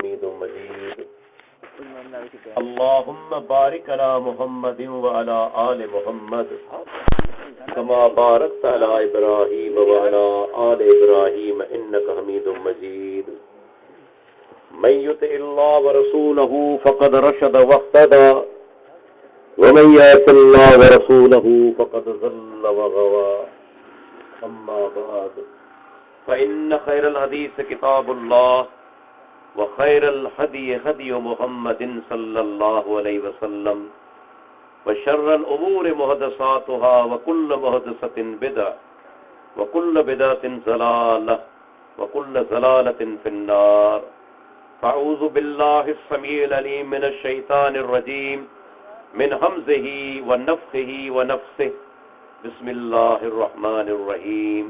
हमीदुम मजीद। अल्लाहुम्मा बारिक अला मुहम्मदिन व अला आलि मुहम्मद कमा बारकत अला इब्राहीम व अला आलि इब्राहीम इन्नका हमीदुम मजीद। मन युतिइल्लाह व रसूलहु फक़द रशद वहतदा व मन यअसिल्लाह व रसूलहु फक़द ज़ल्ल व गवा। अम्मा बाद फ़इन्न खैरल हदीस किताबुल्लाह व खैरल हदी हदी मुहम्मदिन सल्लल्लाहु अलैहि वसल्लम व शर्रल उमूरि मुहदसातुहा व कुल्ल मुहदसतिन बिदअ व कुल्ल बिदअतिन ज़लालह व कुल्ल ज़लालतिन फिन्नार। फ़अऊज़ु बिल्लाहिस समीइल अलीम मिनश शैतानिर रजीम मिन हमज़िही व नफ़्ख़िही व नफ़्सिही। बिस्मिल्लाहिर रहमानिर रहीम।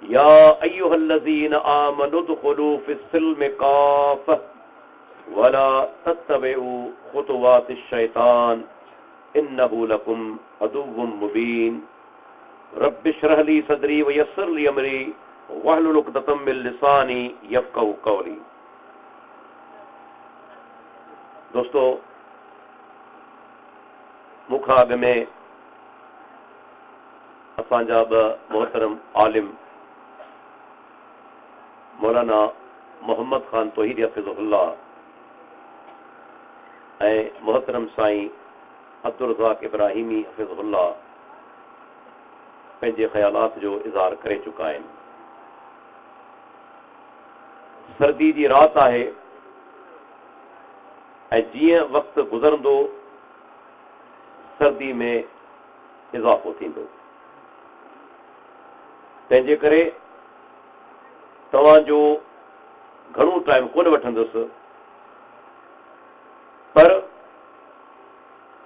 या अय्युहल्लज़ीना आमनु उद्ख़ुलू फ़िस्सिल्मि काफ़्फ़ह वला तत्तबिउ ख़ुतुवातिश शैतान इन्नहु लकुम अदुव्वुम मुबीन। रब्बि इश्रह ली सदरी व यस्सिर ली अमरी वहलुल उक़दतम मिन लिसानी यफ़क़हू क़ौली। दोस्तों, मुखा अॻ में असांजा मोहतरम आलिम मौलाना मोहम्मद ख़ान तौहीदी हफ़िज़हुल्लाह ऐं मोहतरम साईं अब्दुल रज़ाक़ इब्राहिमी हफ़िज़हुल्लाह पंहिंजे ख़यालात जो इज़हार करे चुका आहिनि। सर्दी जी राति आहे ऐं जीअं वक़्तु गुज़रंदो सर्दी में इज़ाफ़ो थींदो। तंहिंजे करे तव्हांजो घणो टाइम कोन वठंदुसि, पर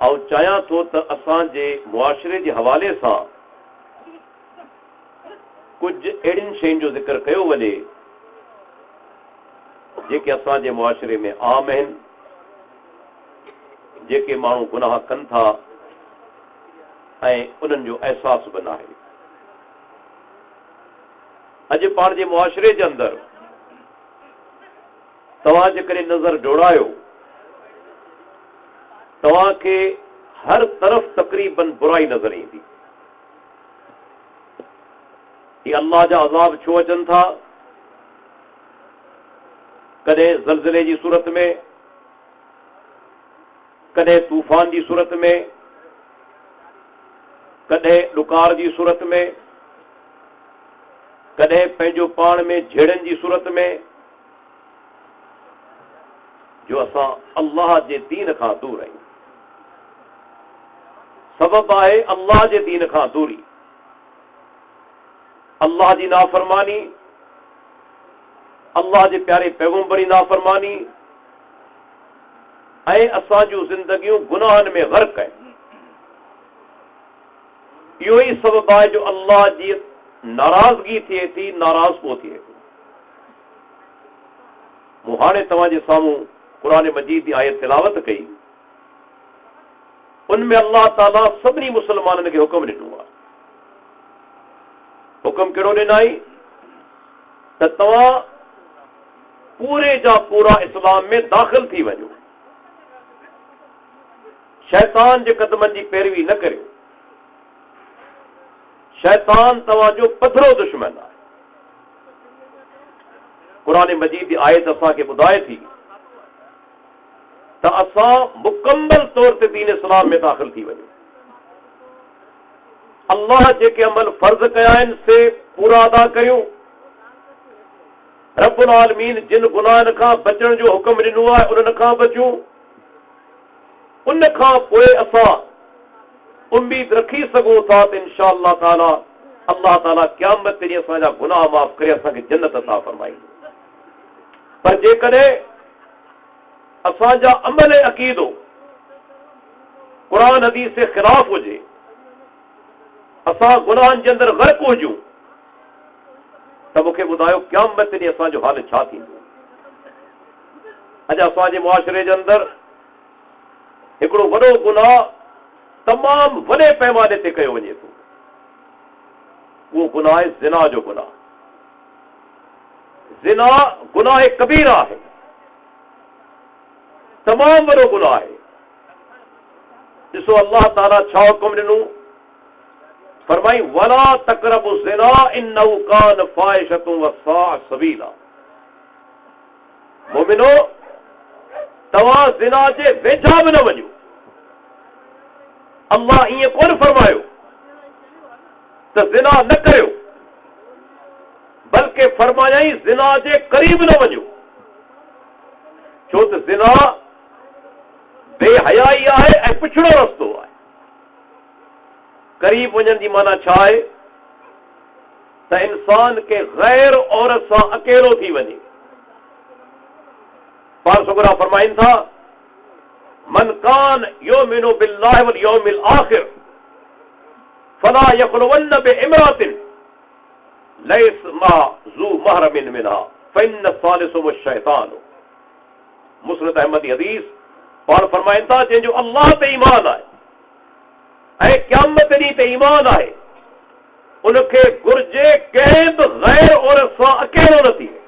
आउं चाहियां थो त असांजे मुआशिरे जे हवाले सां कुझु अहिड़ियुनि शयुनि जो ज़िक्र कयो वञे जेके असांजे मुआशिरे में आम आहिनि, जेके माण्हू गुनाह कनि था ऐं उन्हनि जो अहसास बि न आहे। अॼु पाण जे मुआशिरे जे अंदरि तव्हां जेकॾहिं नज़र डोड़ायो, तव्हांखे हर तरफ़ तक़रीबन बुराई नज़र ईंदी। ही अल्लाह जा अज़ाब छो अचनि था? कॾहिं ज़लज़ले जी सूरत में, कॾहिं तूफ़ान जी सूरत में, कॾहिं ॾुकार जी सूरत में, कॾहिं पंहिंजो पाण में झेड़नि जी सूरत में, जो असां अल्लाह जे दीन खां दूर आहियूं। सबबु आहे अल्लाह जे दीन खां दूरी, अल्लाह जी नाफ़रमानी, अल्लाह जे प्यारे पैगम्बर जी नाफ़रमानी ऐं असां जूं ज़िंदगियूं गुनाहनि में ग़र्क़ आहिनि। इहो ई सबबु आहे जो अल्लाह जी नाराज़गी थिए थी, नाराज़ को थिए थो। मूं हाणे तव्हांजे साम्हूं क़ुरान मजीद जी आयत तिलावत कई, उनमें अल्लाह ताला सभिनी मुस्लमाननि खे हुकुम ॾिनो आहे। हुकुम कहिड़ो ॾिनाई? त तव्हां पूरे जा पूरा इस्लाम में दाख़िल थी वञो, शैतान जे क़दमनि जी पैरवी न करियो। शैतान तव्हांजो पधरो दुश्मन आहे। क़ुरान मजीद जी आयत असांखे ॿुधाए थी त असां मुकम्मल तौर ते दीन इस्लाम में दाख़िल थी वञूं। अल्लाह जेके अमल फर्ज़ कया आहिनि से पूरा अदा करियूं। रब्बुल आलमीन जिन गुनाहनि खां बचण जो हुकुम ॾिनो आहे उन्हनि खां बचूं। उन खां पोइ असां उम्मीद रखी सघूं था त इंशाअल्लाह ताला अल्लाह ताला क़यामत ते ॾींहुं असांजा गुनाह माफ़ करे असांखे जन्नत अता फरमाईंदो। पर जेकॾहिं असांजा अमल ऐं अक़ीदो क़ुरान हदीस जे ख़िलाफ़ हुजे, असां गुनाहनि जे अंदरि ग़र्क़ हुजूं, त मूंखे ॿुधायो क़यामत ते ॾींहुं असांजो हाल छा थींदो? अॼु असांजे मुआशिरे जे अंदरि हिकिड़ो वॾो गुनाह तमामु वॾे पैमाने ते कयो वञे थो। उहो गुनाह ज़िना जो गुनाह। ज़िना गुनाह कबीरा आहे। तमाम वॾो गुनाह आहे। ॾिसो अल्लाह ताला छा हुकुम ॾिनो, फरमाई वला तक़रबु ज़िना इन्नहु कान फ़ाहिशतुन वसाअ सबीला। मोमिनो, तव्हां ज़िना जे वेझा बि न वञो। अल्लाह ईअं कोन फरमायो त ज़िना न करियो, बल्कि फरमायाई ज़िना जे करीब न वञो, छो त ज़िना बेहयाई आहे ऐं पिछड़ो रस्तो आहे। करीब वञण जी माना छा आहे त इंसान खे गैर औरत सां अकेलो थी वञे। पाण सुगरा फरमाइनि था मन कान युमिनु बिल्लाहि वल यौमिल आखिर फला यखलुवन्न बिइम्रातिन लैस मा ज़ू महरमिन मिनहा फइन्न सालिसुहु शैतान। मुस्नद अहमदी हदीस। पाण फरमाइनि था जंहिंजो अल्लाह ते ईमान आहे ऐं क़यामत ॾींहं ते ईमान आहे, उनखे घुर्जे कंहिं बि गैर औरत सां अकेलो न थिए।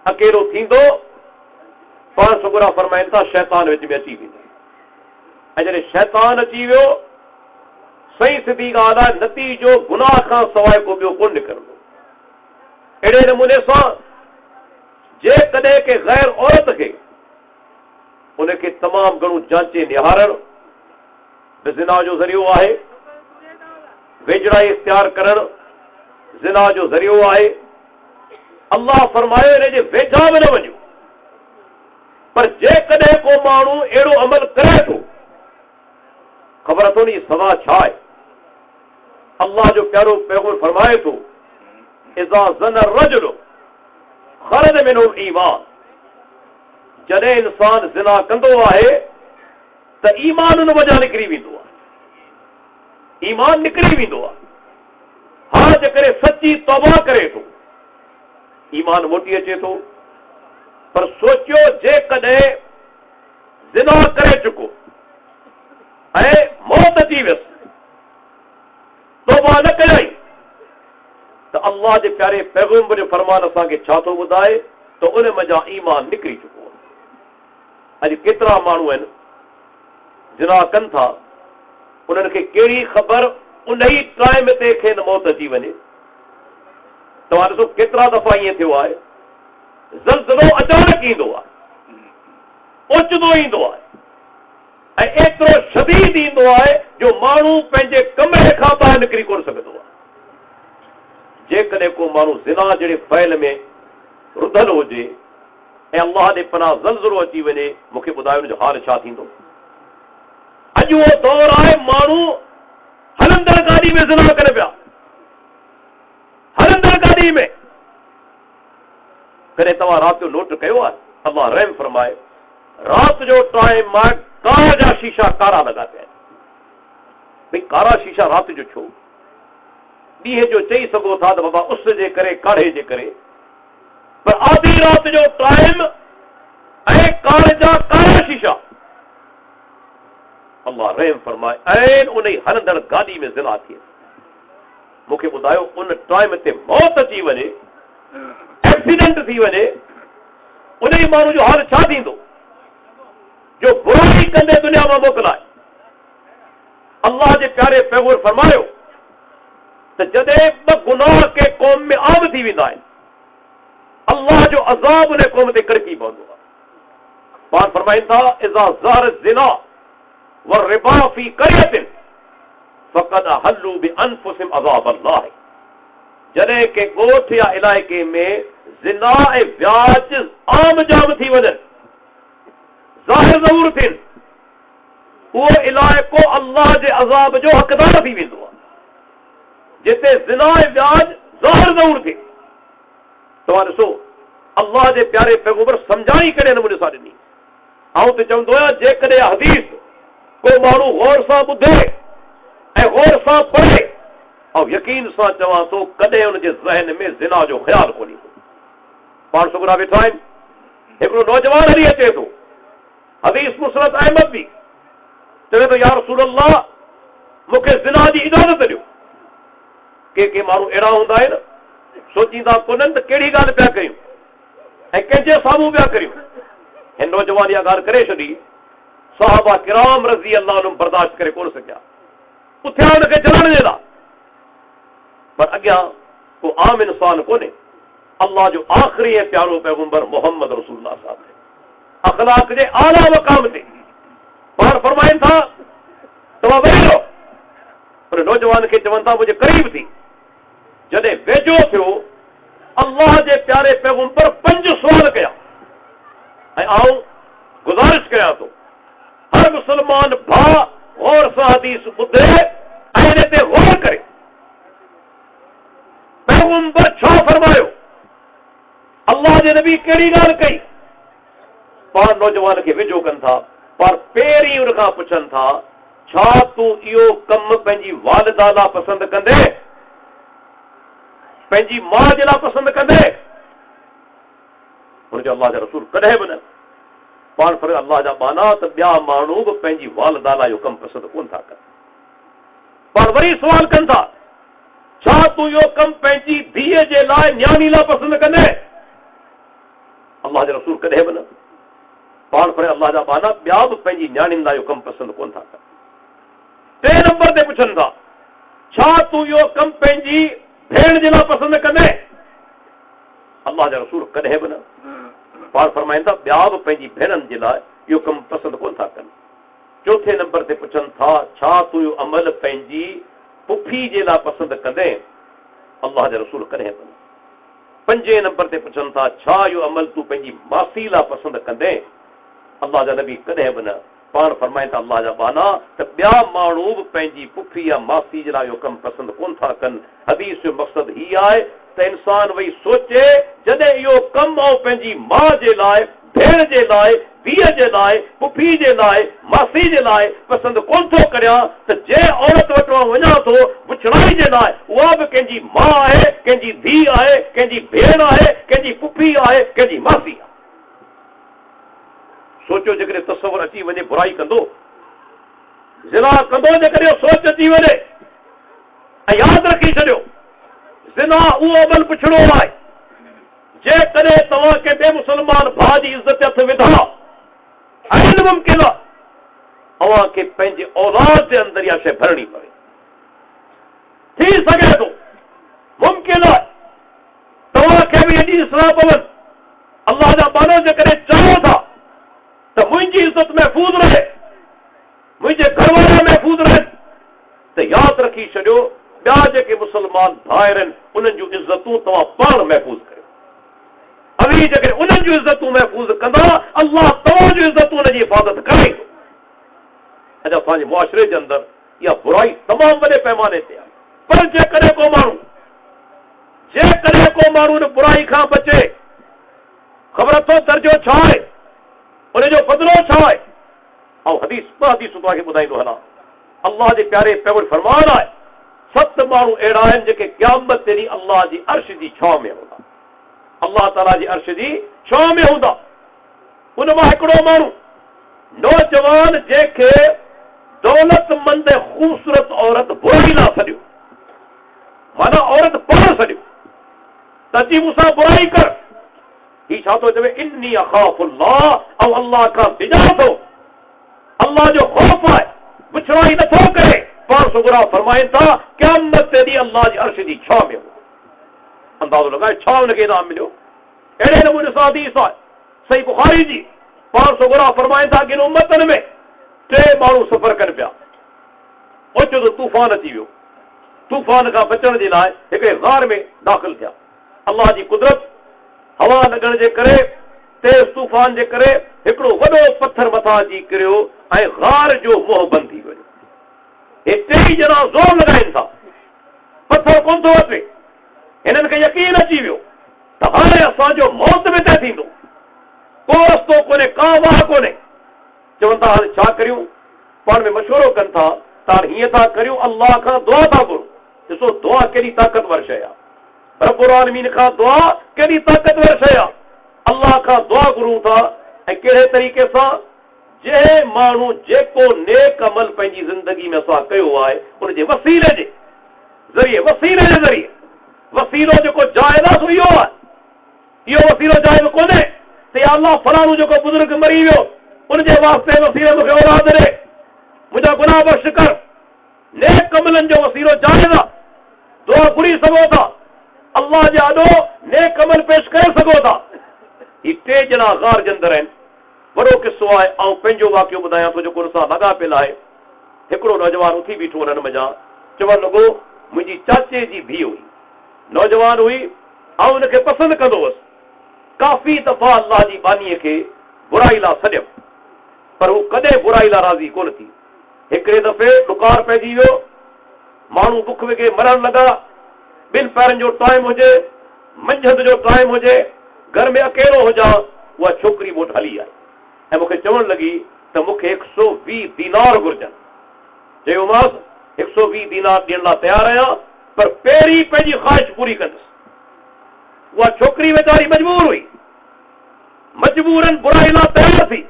अकेलो थींदो, पाण सुगरा फरमाइनि था शैतान विच में अची वेंदो, ऐं जॾहिं शैतान अची वियो, सही सिधी ॻाल्हि आहे, नतीजो गुनाह खां सवाइ को ॿियो कोन निकिरंदो। अहिड़े नमूने सां जेकॾहिं के गैर औरत खे उनखे तमामु घणो जांचे निहारणु बि ज़िना जो ज़रियो आहे। वेझड़ाई इख्तियार करणु ज़िना जो ज़रियो आहे। अल्लाह फरमायो इन जे वेझा बि न वञो। पर जेकॾहिं को माण्हू अहिड़ो अमल करे थो, ख़बर अथव न सज़ा छा आहे। अल्लाह जो प्यारो पैगंबर फरमाए थो इज़ा ज़ना रजुल ख़रज मिनहुल ईमान। जॾहिं इंसान ज़िना कंदो आहे त ईमान उन वॼा निकिरी वेंदो आहे। ईमान निकिरी वेंदो आहे। हा, जेकॾहिं सची तौबा करे थो, ईमान मोटी अचे थो। पर सोचियो जेकॾहिं ज़िना करे चुको ऐं मौत अची वियसि, तौबा न कयई, त अल्लाह जे प्यारे पैगंबर जो फरमान असांखे छा थो ॿुधाए त उन मज़ा ईमान निकिरी चुको आहे। अॼु केतिरा माण्हू आहिनि ज़िना कनि था, उन्हनि खे कहिड़ी ख़बर उन ई टाइम ते खेनि मौत अची वञे। तव्हां ॾिसो केतिरा दफ़ा ईअं थियो आहे, ज़लज़लो अचानक ईंदो आहे, ओचितो ईंदो आहे ऐं एतिरो शदीद ईंदो आहे जो माण्हू पंहिंजे कमरे खां ॿाहिरि निकिरी कोन सघंदो आहे। जेकॾहिं को माण्हू ज़िना जहिड़े फ़ैल में रुधल हुजे ऐं अल्लाह जे पनाह ज़लज़लो अची वञे, मूंखे ॿुधायो हुनजो हाल छा थींदो। अॼु उहो दौर आहे माण्हू हलंदड़ गाॾी में ज़िना करे पिया, हलंदड़ गाॾी में। कॾहिं तव्हां राति जो नोट कयो आहे, अल्लाह रहम फरमाए, राति जो टाइम मां कार जा शीशा कारा लॻा पिया आहिनि। भई कारा शीशा राति जो छो? ॾींहं जो चई सघो था त बाबा उस जे करे, काढ़े जे करे, पर आधी राति जो टाइम ऐं कार जा कारा शीशा। अल्लाह रहम फरमाए, ऐं उन ई हलंदड़ गाॾी में ज़िना थिए। मूंखे ॿुधायो उन टाइम ते मौत अची वञे, एक्सीडेंट थी वञे, उन ई माण्हू जो हाल छा थींदो जो बुराई कंदे दुनिया मां मोकिलाए। अल्लाह जे प्यारे पैगंबर फरमायो त जॾहिं ॿ गुनाह के क़ौम में आम थी वेंदा आहिनि, अल्लाह जो अज़ाब उन क़ौम ते कड़की पवंदो आहे। पाण फरमाइनि था इज़ा ज़हर ज़िना वरिबा फ़ी क़रयतिन फ़क़द हल्लू बिअनफुसिहिम अज़ाब अल्लाह। जॾहिं के ॻोठ या इलाइक़े में ज़िना ऐं व्याज आम जाम थी वञनि, ज़ाहिर ज़रूर थियनि, उहो इलाइक़ो अल्लाह जे अज़ाब जो हक़दार थी वेंदो आहे। जिते ज़िना ऐं व्याज ज़ाहिर ज़रूर थिए। तव्हां ॾिसो अल्लाह जे प्यारे पैगंबर सम्झाई कहिड़े नमूने सां ॾिनी। आउं त चवंदो आहियां जेकॾहिं हदीस को माण्हू गौर सां ॿुधे ऐं गौर सां पढ़े, ऐं यकीन सां चवां थो कॾहिं हुनजे ज़हन में ज़िना जो ख़्यालु कोन ईंदो। पाण सुगरा वेठा आहिनि, हिकिड़ो नौजवान हली अचे थो, हदीस मुस्नद अहमद बि, चवे थो या रसूल अल्लाह मूंखे ज़िना जी इजाज़त ॾियो। के माण्हू अहिड़ा हूंदा आहिनि सोचींदा कोन्हनि त कहिड़ी ॻाल्हि पिया कयूं ऐं कंहिंजे साम्हूं पिया करियूं। हिन नौजवान इहा ॻाल्हि करे छॾी, सहाबा किराम रज़ी अल्लाह अन्हुम बर्दाश्त करे कोन सघिया, उथिया हुनखे जलण जे लाइ। पर अॻियां को आम इंसान कोन्हे, अल्लाह जो आख़िरी ऐं प्यारो पैगंबर मोहम्मद रसूलुल्लाह साहब अखलाक जे आला मक़ाम ते पाण फरमाइनि था तव्हां वेही रहो। पर नौजवान खे चवनि था मुंहिंजे क़रीब थी। जॾहिं वेझो थियो, अल्लाह जे प्यारे पैगंबर 5 सुवाल कया ऐं आऊं गुज़ारिश कयां थो हर मुस्लमान भाउ गौर सां हदीस ॿुधे ऐं इन ते गौर करे। पैगंबर छा फरमायो, अल्लाह जे नबी कहिड़ी ॻाल्हि कई, पाण नौजवान खे वेझो कनि था। पर पहिरीं उन खां पुछनि था छा तूं इहो कमु पंहिंजी वालिदा लाइ पसंदि कंदे, पंहिंजी माउ जे लाइ पसंदि कंदे? हुनजो अल्लाह जा रसूल कॾहिं बि न। पाण पर अल्लाह जा माना त ॿिया माण्हू बि पंहिंजी वालिदा लाइ इहो कमु पसंदि कोन था कनि। पाण वरी सुवाल कनि था छा तूं इहो कमु पंहिंजी धीअ जे लाइ न्याणी लाइ पसंदि कंदे? अल्लाह जा रसूल कॾहिं बि न। पाण पर अल्लाह जा माना ॿिया बि पंहिंजी न्याणियुनि लाइ इहो कमु पसंदि कोन था कनि। 3 नंबर ते पुछनि था छा तूं इहो कमु पंहिंजी भेण जे लाइ पसंदि कंदे? अल्लाह जा रसूल कॾहिं बि न। पाण फरमाइनि था ॿिया बि पंहिंजी भेणनि जे लाइ इहो कमु पसंदि कोन था कनि। 4 नंबर ते पुछनि था छा तूं इहो अमल पंहिंजी पुफी जे लाइ पसंदि कंदे? अल्लाह जा रसूल कॾहिं बि न। 5 नंबर ते पुछनि था छा इहो अमल तूं पंहिंजी मासी लाइ पसंदि कंदे? अल्लाह जा नबी कॾहिं बि न। पाण फरमाइनि था अल्लाह जा बाना त ॿिया माण्हू बि पंहिंजी पुफी या मासी जे लाइ इहो कमु पसंदि कोन था कनि। हदीस जो मक़सदु हीउ आहे त इंसान वही सोचे जॾहिं इहो कमु आउं पंहिंजी माउ जे लाइ, भेण जे लाइ, धीअ जे लाइ, पुफी जे लाइ, मासी जे लाइ पसंदि कोन थो करियां त जंहिं औरत वटि मां वञा थो पुछड़ाई जे लाइ, उहा बि कंहिंजी माउ आहे, कंहिंजी धीउ आहे, कंहिंजी भेण आहे, कंहिंजी पुफी आहे, कंहिंजी मासी आहे। सोचो जेकॾहिं तस्वर अची वञे बुराई कंदो, ज़िना कंदो, जेकॾहिं सोच अची वञे। ऐं यादि रखी छॾियो ज़िना उहो अमल पुछड़ो आहे जेकॾहिं तव्हां कंहिं ॿिए मुस्लमान भाउ जी इज़त हथ विधा ऐं मुमकिन आहे तव्हां खे पंहिंजे औलाद जे अंदरि इहा शइ भरणी पवे। थी सघे थो मुमकिन आहे तव्हां खे बि एॾी सलाह पवनि। अल्लाह जा बानो जेकॾहिं चाहियो था त मुंहिंजी इज़त महफ़ूज़ रहे, मुंहिंजे घर वारा महफ़ूज़ रहनि, त यादि रखी छॾियो ॿिया जेके मुस्लमान भाइर आहिनि उन्हनि जूं इज़तूं तव्हां पाण महफ़ूज़ करियो। अवी जेकॾहिं उन्हनि जूं इज़तूं महफ़ूज़ कंदा, अल्लाह तव्हां जूं इज़तूं उन जी हिफ़ाज़त करे थो। अॼु असांजे मुआशिरे जे अंदरि इहा बुराई तमामु वॾे पैमाने ते आहे। पर जेकॾहिं को माण्हू इन बुराई खां बचे, ख़बर अथव दर्जो छा आहे, उनजो बदिलो छा आहे? ऐं हदीस तव्हांखे ॿुधाईंदो हलां। अल्लाह जे प्यारे पैगंबर फरमान आहे 7 माण्हू अहिड़ा आहिनि जेके क़यामत ते ॾींहुं अल्लाह जी अर्श जी छांव में हूंदा। अल्लाह ताला जी अर्श जी छांव में हूंदा। उन मां हिकिड़ो माण्हू नौजवान जंहिंखे दौलतमंद ख़ूबसूरत औरत बुराई लाइ सॾियो, माना औरत पाण सॾियो त अची मूंसां बुराई कर। ही छा थो चवे, इन्नी अख़ाफ़ुल्लाह, ऐं अल्लाह खां डिॼां थो, अल्लाह जो ख़ौफ़ आहे, पुछड़ाई नथो करे। पाण सुगरा फरमाइनि था क़यामत ते ॾींहुं अल्लाह जी अर्श जी छांव में हूंदा। अंदाज़ो लॻाए छा हुनखे इनाम मिलियो। अहिड़े नमूने सां हदीस आहे सही बुखारी जी। पाण सुगरा फरमाइनि था कि उम्मतनि में 3 माण्हू सफ़र कनि पिया, ओचितो तूफ़ान अची वियो। तूफ़ान खां बचण जे लाइ हिकिड़े ग़ार में दाख़िल थिया। अल्लाह जी कुदरत, हवा लॻण जे करे, तेज़ तूफ़ान जे करे हिकिड़ो वॾो पत्थर मथां अची किरियो ऐं ग़ार जो मुंहुं बंदि थी वियो। हे 3 ॼणा ज़ोर लॻाइनि था, पत्थर कोन थो अचे। हिननि खे यकीन अची वियो त हाणे असांजो मौत में तय थींदो, को रस्तो कोन्हे, का वाह कोन्हे। चवनि था हाणे छा करियूं? पाण में मशवरो कनि था त हाणे हीअं था करियूं, अल्लाह खां दुआ था घुरूं। ॾिसो दुआ केॾी ताक़तवर शइ आहे। रब्बुल आलमीन खां दुआ केॾी ताक़तवर शइ आहे। अल्लाह खां दुआ घुरूं था ऐं कहिड़े तरीक़े सां? जंहिं माण्हू जेको नेक अमल पंहिंजी ज़िंदगी में असां कयो आहे उनजे वसीले जे ज़रिए, वसीलो जेको जाइज़ आहे इहो आहे। इहो वसीलो जाइज़ कोन्हे ते अल्लाह फलाणो जेको बुजुर्ग मरी वियो उनजे वास्ते वसीले मूंखे औलाद ॾे, मुंहिंजा गुनाह बख़्श कर। नेक कमलनि जो वसीलो जाइज़ आहे, दुआ घुरी सघो था, अल्लाह जे आॾो नेक कमल पेश करे सघो था। ही टे ॼणा ग़ार जे अंदरि आहिनि। वॾो किस्सो आहे, ऐं पंहिंजो वाक़ियो ॿुधायां थो जेको हुन सां लॻापियल आहे। हिकिड़ो नौजवान उथी बीठो हुननि मञा, चवणु लॻो मुंहिंजी चाचे जी धीउ हुई, नौजवान हुई, ऐं हुनखे पसंदि कंदो हुअसि। काफ़ी दफ़ा अल्लाह जी बानीअ खे बुराई लाइ सॾियमि, पर हू कॾहिं बुराई लाइ राज़ी कोन थी। हिकिड़े दफ़े ॾुकार पइजी वियो, माण्हू बुख विघे मरण लॻा, ॿिनि पैरनि जो टाइम हुजे, मंझंदि जो टाइम हुजे, घर में अकेलो हुजां, उहा छोकिरी मूं वटि हली आई ऐं मूंखे चवणु लॻी त मूंखे 120 दीनार घुर्जनि। चयोमांसि 120 दीनार ॾियण लाइ तयारु आहियां, पर पहिरीं पंहिंजी ख़्वाहिश पूरी कंदुसि। उहा छोकिरी वीचारी मजबूर हुई, मजबूरन बुराई लाइ तयारु थी।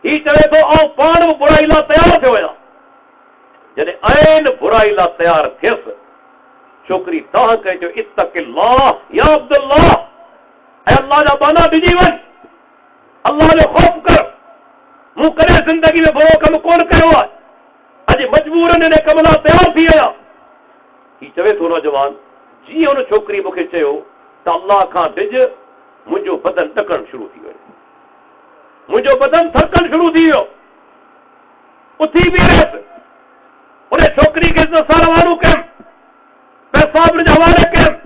ही चवे थो आउं पाण बि बुराई लाइ तयारु थियो आहियां। जॾहिं आइन बुराई लाइ तयारु थियसि, छोकिरी तव्हां कहे चयो इत्तक़िल्लाह या अब्दुल्लाह, ऐं अल्लाह जा बाना ॾिजी वञ, अल्लाह जो ख़ौफ़ कर, मूं कॾहिं ज़िंदगी में बुरो कमु कोन कयो आहे, अॼु मजबूरन इन कम लाइ तयारु थी आहियां। ही चवे थो नौजवान, जीअं हुन छोकिरी मूंखे चयो त अल्लाह खां डिॼ, मुंहिंजो बदन ॾकणु शुरू थी वियो, मुंहिंजो बदन थरकणु शुरू थी वियो। उथी बीठसि, उन छोकिरी खे रवानो कयमि, पैसा बि हवाले कयमि।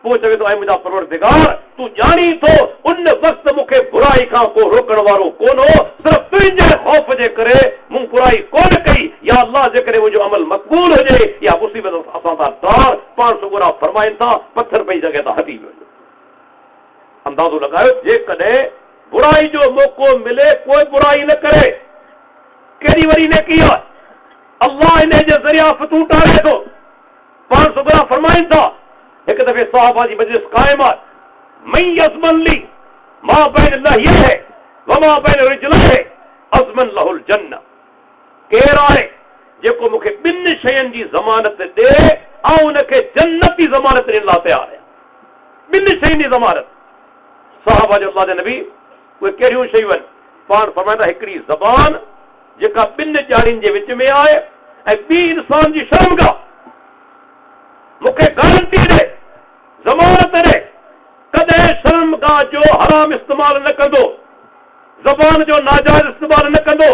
पोइ चवे थो ऐं मुंहिंजा परवरदिगार, तूं ॼाणी थो उन वक़्तु मूंखे बुराई खां को रोकण वारो कोन हो, सिर्फ़ तुंहिंजे ख़ौफ़ जे करे मूं बुराई कोन कई। या अल्लाह जे करे मुंहिंजो अमल मक़बूल हुजे, या मुसीबत असां था तार पाण सुगुरा फरमाइनि था, पथर पई जॻह तां हटी वियो। अंदाज़ो लॻायो, जेकॾहिं बुराई जो मौक़ो मिले कोई बुराई न करे, केॾी वरी नेकी आहे। अल्लाह इन जे ज़रिया फतूं टारे थो। पाण सुगुरा फरमाइनि था, हिकु दफ़े साहबा जी मजलिस क़ाइम आहे, मई अज़मन ली मां बैन लहिये व मां बैन रिजलैहि अज़मन लहुल जन्नह। केरु आहे जेको मूंखे ॿिनि शयुनि जी ज़मानत ॾे, ऐं हुनखे जन्नत जी ज़मानत ॾियण लाइ तयारु आहियां। ॿिनि शयुनि जी ज़मानत। साहबा जो अल्लाह जे नबी, उहे कहिड़ियूं शयूं आहिनि? पाण फरमाईंदा, हिकिड़ी ज़बान जेका ॿिनि ॼाणियुनि जे विच में आहे, ऐं ॿी इंसान जी शर्मगाह। मूंखे गारंटी ॾे, ज़मानत ॾे, कॾहिं शर्मगाह जो हराम इस्तेमालु न कंदो, ज़बान जो नाजाइज़ इस्तेमालु न कंदो,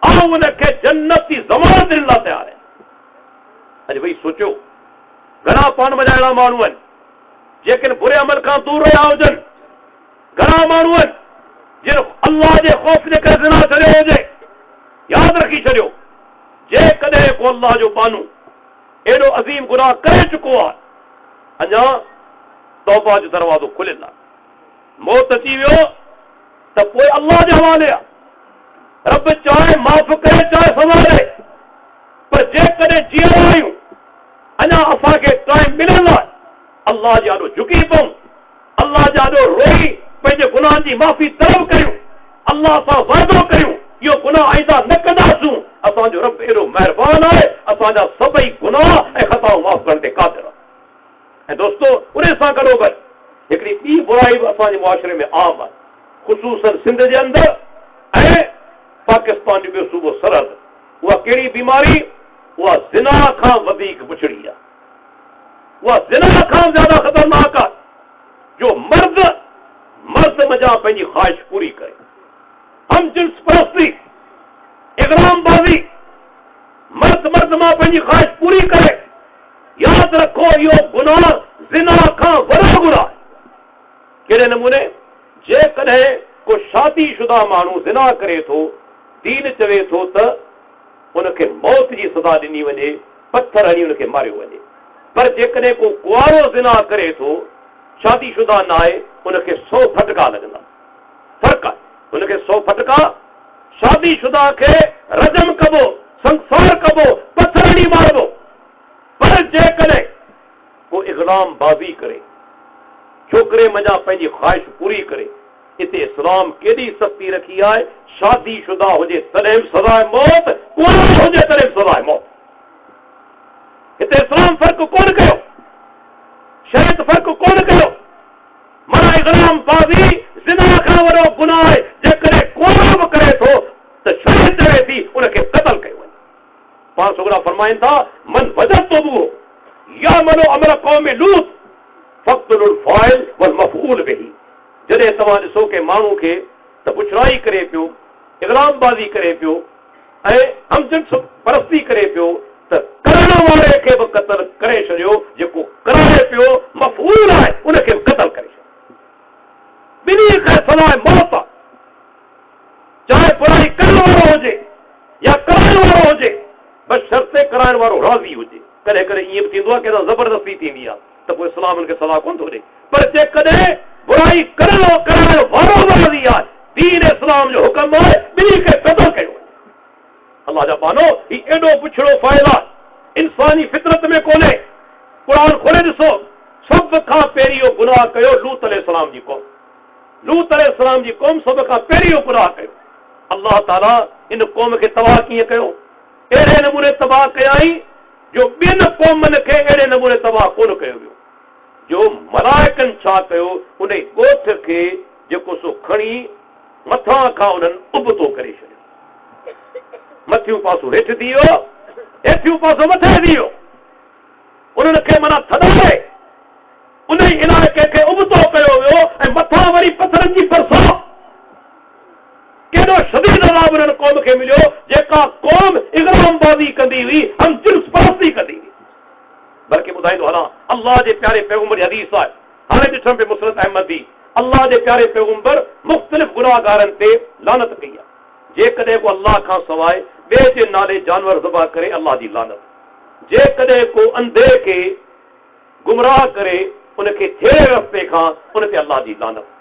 ऐं उनखे जन्नत जी ज़मानत ॾियण लाइ तयारु आहे। अॼु भई सोचियो, घणा पाण मञाइणा माण्हू आहिनि जेके बुरे अमल खां दूर रहिया हुजनि, घणा माण्हू आहिनि जिन अल्लाह जे ख़ौफ़ जे करे ज़िना छॾियो हुजे। यादि रखी छॾियो, जेकॾहिं को अल्लाह जो बानू एॾो अज़ीम गुनाह करे चुको आहे, अञा तौबा जो दरवाज़ो खुलियल आहे, मौत अची वियो त पोइ अल्लाह जे हवाले आहे। रब चाहे माफ़ करे, चाहे संभाले, पर जेकॾहिं जीअं आहियूं, अञा असांखे टाइम मिलियल आहे, अल्लाह जे आॾो झुकी पऊं, अल्लाह जे आॾो रोई पंहिंजे गुनाहनि जी माफ़ी तलब करियूं, अल्लाह सां वाइदो करियूं, इहो गुनाह आइंदा न कंदासूं। असांजो रब एॾो महिरबान आहे, असांजा सभई गुनाह ऐं ख़ताऊं माफ़ करण ते क़ादिर आहे। ऐं दोस्तो, उन सां गॾोगॾु हिकिड़ी ॿी बुराई बि असांजे मुआशिरे में आम आहे, ख़ुसूसन सिंध जे अंदरि ऐं पाकिस्तान जो ॿियो सूबो सरहद। उहा कहिड़ी बीमारी? उहा ज़िना खां वधीक पुछड़ी आहे, उहा ज़िना खां ज़्यादा ख़तरनाक आहे, जो मर्द मज़ा पंहिंजी ख़्वाहिश पूरी करे, हम जिन्स परस्ती, इग़रामबाज़ी, मर्द मां पंहिंजी ख़्वाहिश पूरी करे। यादि रखो, इहो गुनाह ज़िना खां वॾो गुनाह आहे। कहिड़े नमूने? जेकॾहिं को शादीशुदा माण्हू ज़िना करे थो, दीन चवे थो त उनखे मौत जी सज़ा ॾिनी वञे, पथर हणी उनखे मारियो वञे, पर जेकॾहिं को कुंवारो ज़िना करे थो, शादीशुदा न आहे, उनखे 100 फटका लॻंदा। फ़र्क़ु आहे, उनखे 100 फटका, शादीशुदा खे रजम कबो, संसार कबो, पथर हणी मारबो। पर जेकॾहिं को इग़रामबाज़ी करे, छोकिरे मञा पंहिंजी ख़्वाहिश पूरी करे, हिते इस्लाम केॾी सख़्ती रखी आहे। शादीशुदा हुजे तॾहिं बि सज़ाए मौत, कुंवारो हुजे तॾहिं बि सज़ाए मौत। हिते इस्लाम फ़र्क़ु कोन कयो, शरीयत फ़र्क़ु कोन कयो। माना इग़रामबाज़ी, ज़िना पाण सुगड़ा फरमाइन था मन वजद तो वो या मनो अमर कौम लूत फक्तुल फाइल वल मफऊल बिही जॾहिं तव्हां ॾिसो के माण्हू खे त पुछराई करे पियो इग़रामबाज़ी करे पियो ऐं हमजिन्स परस्ती करे पियो त करण वारे खे बि क़त्ल करे छॾियो जेको कराए पियो मफऊल आहे उनखे बि क़त्ल करे छॾियो ॿिन्ही खां सवाइ मौत आहे चाहे बुराई करण वारो हुजे या कराइण वारो हुजे बस शर्ते कराइण वारो राज़ी हुजे कॾहिं कॾहिं ईअं बि थींदो आहे कि ज़बरदस्ती थींदी आहे त पोइ इस्लाम हुनखे सज़ा कोन थो ॾे पर जेकॾहिं बुराई कराइण वारो राज़ी आहे दीन इस्लाम जो हुकुम आहे ॿिन्ही खे क़त्ल कयो अल्लाह जा पानो ही एॾो पुछड़ो फ़ाइल आहे इंसानी फितरत में कोन्हे क़ुरान खोले ॾिसो सभ खां पहिरियों गुनाह कयो लूत अलैहिस्सलाम जी क़ौम सभ खां पहिरियों गुनाह कयो अल्लाह ताला इन क़ौम खे तबाह कीअं कयो अहिड़े नमूने तबाह कयाई जो ॿियनि क़ौमनि खे अहिड़े नमूने तबाह कोन कयो वियो जो मलाइकनि छा कयो उन ॻोठ खे जेको सो खणी मथां खां उन्हनि उबतो करे छॾियो मथियूं पासो हेठि थी वियो हेठियूं पासो मथे थी वियो उन्हनि खे माना थधाए उन इलाइक़े खे उबतो कयो वियो ऐं मथां वरी पथरनि जी बरसात केॾो शदीद अज़ाब उन्हनि क़ौम खे मिलियो जेका क़ौम इग़रामबाज़ी कंदी हुई हमजिन्स परस्ती कंदी हुई बल्कि ॿुधाईंदो हलां अल्लाह जे प्यारे पैगंबर जी हदीस आहे हाणे ॾिठमि पे मुसरत अहमदी अल्लाह जे प्यारे पैगंबर मुख़्तलिफ़ गुनाहगारनि ते लानत कई आहे जेकॾहिं को अल्लाह खां सवाइ ॿिए जे नाले जानवर ज़बह करे अल्लाह जी लानत जेकॾहिं को अंधे खे गुमराह करे उनखे थेरे रस्ते खां उन ते अल्लाह जी लानत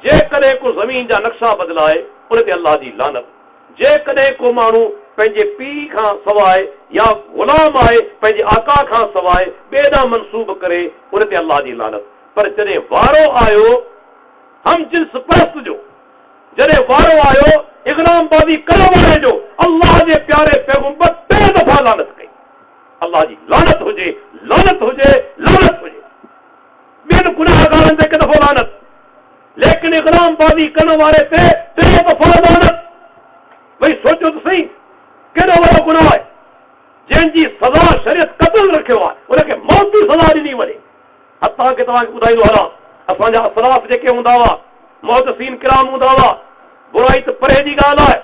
जेकॾहिं को ज़मीन जा नक्शा बदिलाए उन ते अल्लाह जी लानत जेकॾहिं को माण्हू पंहिंजे पीउ खां सवाइ या ग़ुलाम आहे पंहिंजे आका खां सवाइ ॿिए ॾांहुं मनसूब करे उन ते अल्लाह जी लानत पर जॾहिं वारो आयो हमजिन्स परस्त जो जॾहिं वारो आयो इग़रामबाज़ी करण वारे जो अल्लाह जे प्यारे पैगंबर टे दफ़ा लानत कई अल्लाह जी लानत हुजे ॿियनि गुनाहगारनि ते हिकु दफ़ो लानत लेकिन इग़रामबाज़ी करण वारे ते टे दफ़ा लानत भई सोचो त सही केॾो वॾो गुनाह आहे जंहिंजी सज़ा शरीयत क़त्ल रखियो आहे उनखे मौत जी सज़ा ॾिनी वञे हथां खे तव्हांखे ॿुधाईंदो हलां असांजा असराफ़ जेके हूंदा हुआ मुहदसिन किराम हूंदा हुआ बुराई त परे जी ॻाल्हि आहे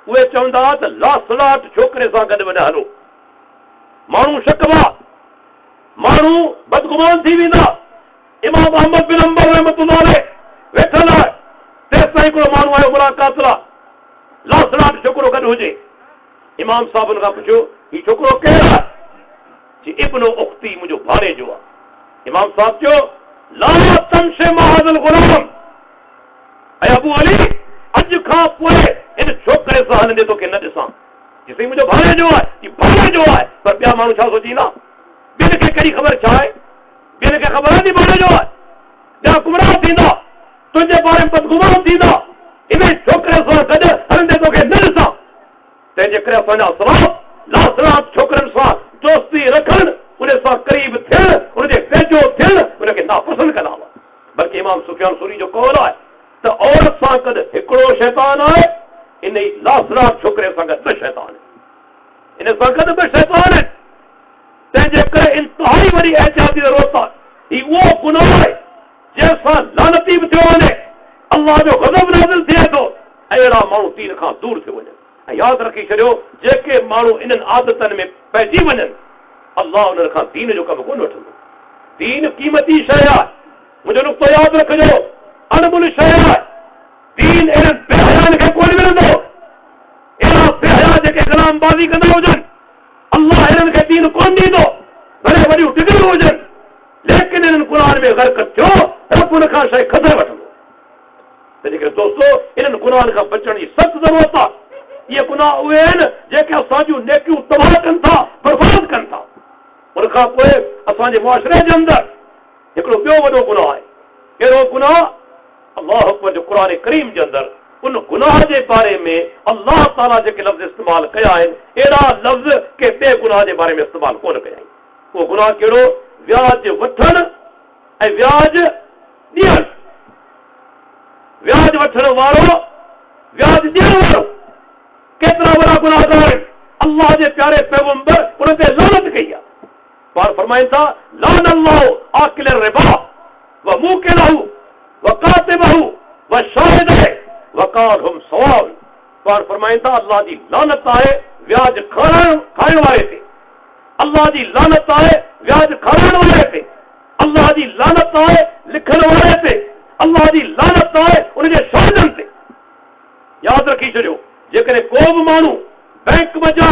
उहे चवंदा हुआ त लासलाट छोकिरे सां गॾु वञा हलो माण्हू शकवा माण्हू बदगुमान थी वेंदा इमाम अहमद बिन अंबल रहमतुल्लाह अलैह वेठल आहे तेसि ताईं हिकिड़ो माण्हू आयो मुलाक़ात लाइ लासलाट छोकिरो गॾु हुजे इमाम साहब हुन खां पुछियो हीउ छोकिरो केरु आहे जी इब्नो उख्ती मुंहिंजो भाणे जो आहे इमाम साहब चयो ला तमशे महादल गुलाम ऐं अबू अली अॼु खां पोइ इन छोकिरे सां हलंदे तोखे न ॾिसां जी साईं मुंहिंजो भाणे जो आहे ही भाणे जो आहे पर ॿिया माण्हू छा सोचींदा ॿियनि खे कहिड़ी ख़बर छा आहे ॿियनि खे ख़बर आहे भाणे जो आहे ॿिया गुमराह थींदा तुंहिंजे बारे में बदगुमान थींदा इन छोकिरे सां गॾु हलंदे तोखे न ॾिसां तंहिंजे करे असांजा असराफ़ लासलात छोकिरनि सां दोस्ती रखनि उन सां करीब थियनि उनजे वेझो थियनि उनखे नापसंद कंदा हुआ बल्कि इमाम सुफियान सूरी जो कौल आहे त औरत सां गॾु हिकिड़ो शैतान आहे इन लासलात छोकिरे सां गॾु ॿ शैतान इन सां गॾु ॿ शैतान आहिनि तंहिंजे करे इंतिहाई वरी एहतियाती ज़रूरत आहे ही उहो गुनाह आहे जंहिंसां लानती बि थियो वञे अल्लाह जो ग़ज़ब नाज़िल थिए थो अहिड़ा माण्हू दीन खां दूर थी वञनि ऐं यादि रखी छॾियो जेके माण्हू इन्हनि आदतनि में पइजी वञनि अल्लाह उन्हनि खां दीन जो कमु कोन वठंदो दीन क़ीमती शइ आहे मुंहिंजो नुक़्तो यादि रखिजो अनमुल शइ आहे दीन इन्हनि बेहयानि खे कोन मिलंदो अहिड़ा बेहया जेके ग़ुलामबाज़ी कंदा हुजनि अल्लाह इन्हनि खे दीन कोन ॾींदो भले वॾियूं डिग्रियूं हुजनि लेकिन इन्हनि क़ुरान में ग़रक़त थियो रब उन खां शइ खदे वठंदो तंहिंजे करे दोस्तो इन्हनि गुनाहनि खां बचण जी सख़्त ज़रूरत आहे इहे गुनाह उहे आहिनि जेके असांजूं नेकियूं तबाह कनि था बर्बाद कनि था उन खां पोइ असांजे मुआशरे जे अंदरि हिकिड़ो ॿियो वॾो गुनाह आहे कहिड़ो गुनाह अल्लाह अकबर जो क़ुरान करीम जे अंदरि उन गुनाह जे बारे में अल्लाह ताला जेके लफ़्ज़ इस्तेमालु कया आहिनि अहिड़ा लफ़्ज़ के ॿिए गुनाह जे बारे में इस्तेमालु कोन कया आहिनि उहो गुनाह कहिड़ो व्याज वठणु ऐं व्याज ॾियणु व्याज वठण वारो व्याज ॾियण वारो केतिरा वॾा गुनाहगार आहिनि अल्लाह जे प्यारे पैगंबर उन ते लानत कई आहे। पाण फरमाइनि था लान अल्लाहु आकिल रिबा व मूकिलहु व कातिबहु व शाहिदहु व क़ालहुम सवाअ। पाण फरमाइनि था अल्लाह जी लानत आहे व्याज खाइण वारे ते, अल्लाह जी लानत आहे व्याज खाइण वारे ते, अल्लाह जी लानत आहे लिखण वारे ते, अल्लाह जी लानत आहे उनजे शाहिदनि ते। यादि रखी छॾियो, जेकॾहिं को बि माण्हू बैंक वञा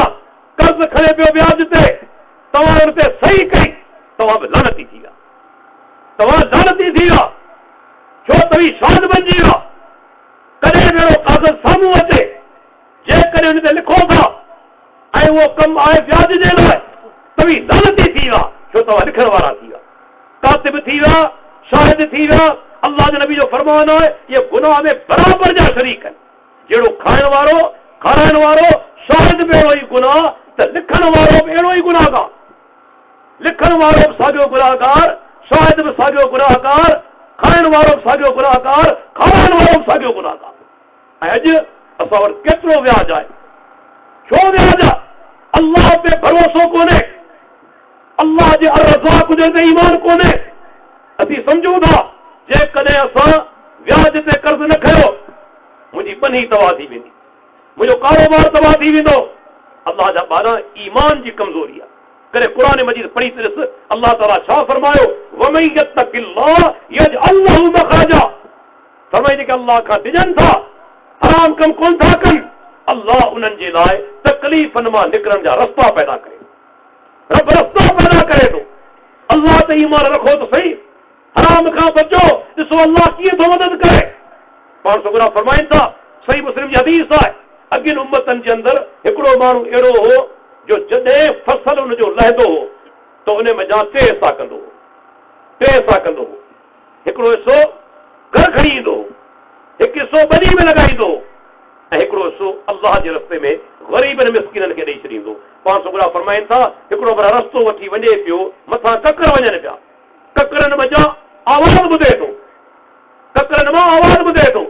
कर्ज़ खणे पियो व्याज ते, तव्हां हुन ते सही कई, तव्हां बि लानती थी विया, तव्हां लानती थी विया, छो तव्हीं शाहिद बणिजी विया। कॾहिं बि अहिड़ो कागज़ साम्हूं अचे जेकॾहिं हुन ते लिखो था ऐं उहो कमु आहे व्याज जे लाइ, तव्हीं लानती थी विया, छो तव्हां लिखण वारा थी विया, कातिब थी विया, शाहिद थी विया। अल्लाह जे नबी जो फरमान आहे इहे गुनाह में बराबरि जा शरीक आहिनि। जहिड़ो खाइण वारो खाराइण वारो शाहिद बि अहिड़ो ई गुनाह, त लिखण वारो बि अहिड़ो ई गुनाहगार, लिखण वारो बि साॻियो गुनाहगार, शाहिद बि साॻियो गुनाहगार, खाइण वारो बि साॻियो गुनाहगार, खाराइण वारो बि साॻियो गुनाहगार। ऐं अॼु असां वटि केतिरो व्याज आहे, छो व्याज आहे? अल्लाह ते भरोसो कोन्हे, अल्लाह जे अर्ज़ाक़ जे ते ईमान कोन्हे। असीं सम्झूं था जेकॾहिं असां व्याज ते कर्ज़ न खयो मुंहिंजी बनी तबाह थी वेंदी, मुंहिंजो कारोबार तबाह थी वेंदो। अल्लाह जा ॿार ईमान जी कमज़ोरी आहे। करे क़ुरान मजीद पढ़ी त ॾिस अल्लाह ताला छा फरमायो, वमन यत्तक़िल्लाह यजअल लहू मख़रजा। फरमाई जेके अल्लाह खां डिॼनि था, हराम कम कोन था कनि, अल्लाह उन्हनि जे लाइ तकलीफ़नि मां निकिरण जा रस्ता पैदा करे, रब रस्ता पैदा करे थो। अल्लाह ते ईमान रखो त सही, हराम खां बचो, ॾिसो अल्लाह कीअं थो मदद करे। पाण सुगरा फरमाइनि था, सही मुस्लिम जी हदीस आहे, अॻियनि उम्मतनि जे अंदरि हिकिड़ो माण्हू अहिड़ो हो जो जॾहिं फसल हुनजो लहंदो हो त उन में जा टे हिसा कंदो हो, टे हिसा कंदो हो। हिकिड़ो हिसो घर खणी ईंदो हो, हिकु हिसो ॿनी में लॻाईंदो हो, ऐं हिकिड़ो हिसो अल्लाह जे रस्ते में ग़रीबनि मिस्किननि खे ॾेई छॾींदो। पाण सुगरा फरमाइनि था हिकिड़ो पर रस्तो वठी वञे पियो, मथां ककर वञनि पिया, ककरनि मज़ा आवाज़ ॿुधे थो, ककरनि मां आवाज़ ॿुधे थो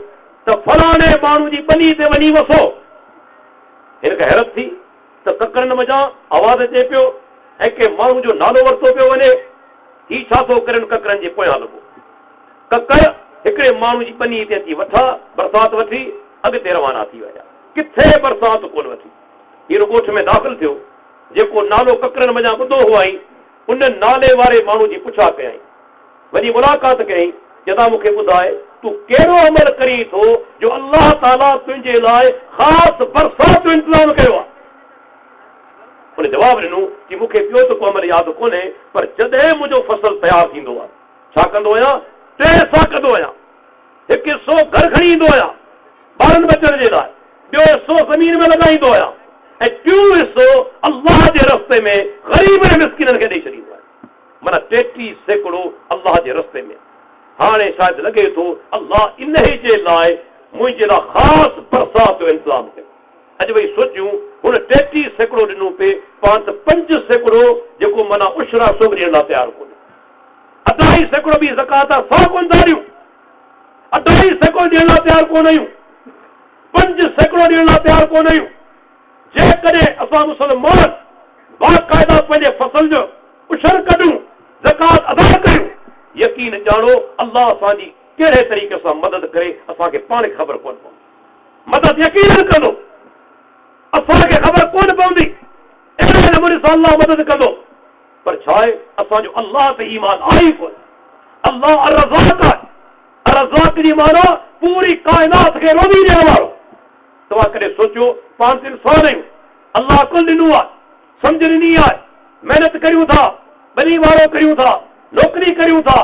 त फलाणे माण्हू जी ॿनी ते वञी वसो। हिन खे हैरत थी त ककरनि मज़ा आवाज़ अचे पियो ऐं के माण्हू जो नालो वरितो पियो वञे, ही छा थो करनि, ककरनि जे पोयां लॻो। ककर हिकिड़े माण्हू जी ॿनी ते अची वठा, बरसाति वठी अॻिते रवाना थी विया। किथे बरसाति कोन वठी, हीअ ॻोठ में दाख़िल थियो, जेको नालो ककरनि मञा ॿुधो हुआई उन नाले वारे माण्हू जी पुछा कयई, वञी मुलाक़ात कयई, जॾहिं मूंखे ॿुधाए तूं कहिड़ो अमल करी थो जो अल्लाह ताला तुंहिंजे लाइ ख़ासि बरसाति जो इंतज़ाम कयो आहे। उन जवाबु ॾिनो कि मूंखे ॿियो त को अमल यादि कोन्हे, पर जॾहिं मुंहिंजो फसल तयारु थींदो आहे छा कंदो आहियां, टे हिसा कंदो आहियां। हिकु हिसो घर खणी ईंदो आहियां ॿारनि बचण जे लाइ, ॿियो हिसो ज़मीन में लॻाईंदो आहियां, ऐं टियों हिसो अल्लाह जे रस्ते में ग़रीब ऐं मिस्किननि खे ॾेई छॾींदो आहियां। माना 33 अल्लाह जे रस्ते में। हाणे शायदि लॻे थो अल्लाह इन ई जे लाइ मुंहिंजे लाइ ख़ासि बरसाति जो इंतज़ाम कयो। अॼु भई सोचियूं हुन 33 ॾिनो पे, पाण त 5 जेको माना उशरा सो ॾियण लाइ तयारु कोन्हे, 2.5 बि ज़कात सा कोन था ॾियूं, 2.5 ॾियण लाइ तयारु कोन आहियूं, 5 ॾियण लाइ तयारु कोन आहियूं। जेकॾहिं असां मुस्लमान बाक़ाइदा पंहिंजे फसल जो उशर कढूं, ज़कात अदा कयूं, यकीन ॼाणो अल्लाह असांजी कहिड़े तरीक़े सां मदद करे असांखे पाण खे ख़बर कोन पवंदी। मदद यकीन कंदो, असांखे ख़बर कोन पवंदी, अहिड़े नमूने सां अल्लाह मदद कंदो। पर छा आहे, असांजो अल्लाह ते ईमान आहे ई कोन। अल्लाह अर्रज़ाक़ आहे, अर्रज़ाक़ जी माना पूरी काइनात खे रोज़ी ॾियण वारो। तव्हां कॾहिं सोचियो पाण ते इंसान आहियूं, अल्लाह कुल ॾिनो आहे, सम्झ ॾिनी आहे, महिनत करियूं था, ॿनी वारो करियूं था, नौकरी करियूं था,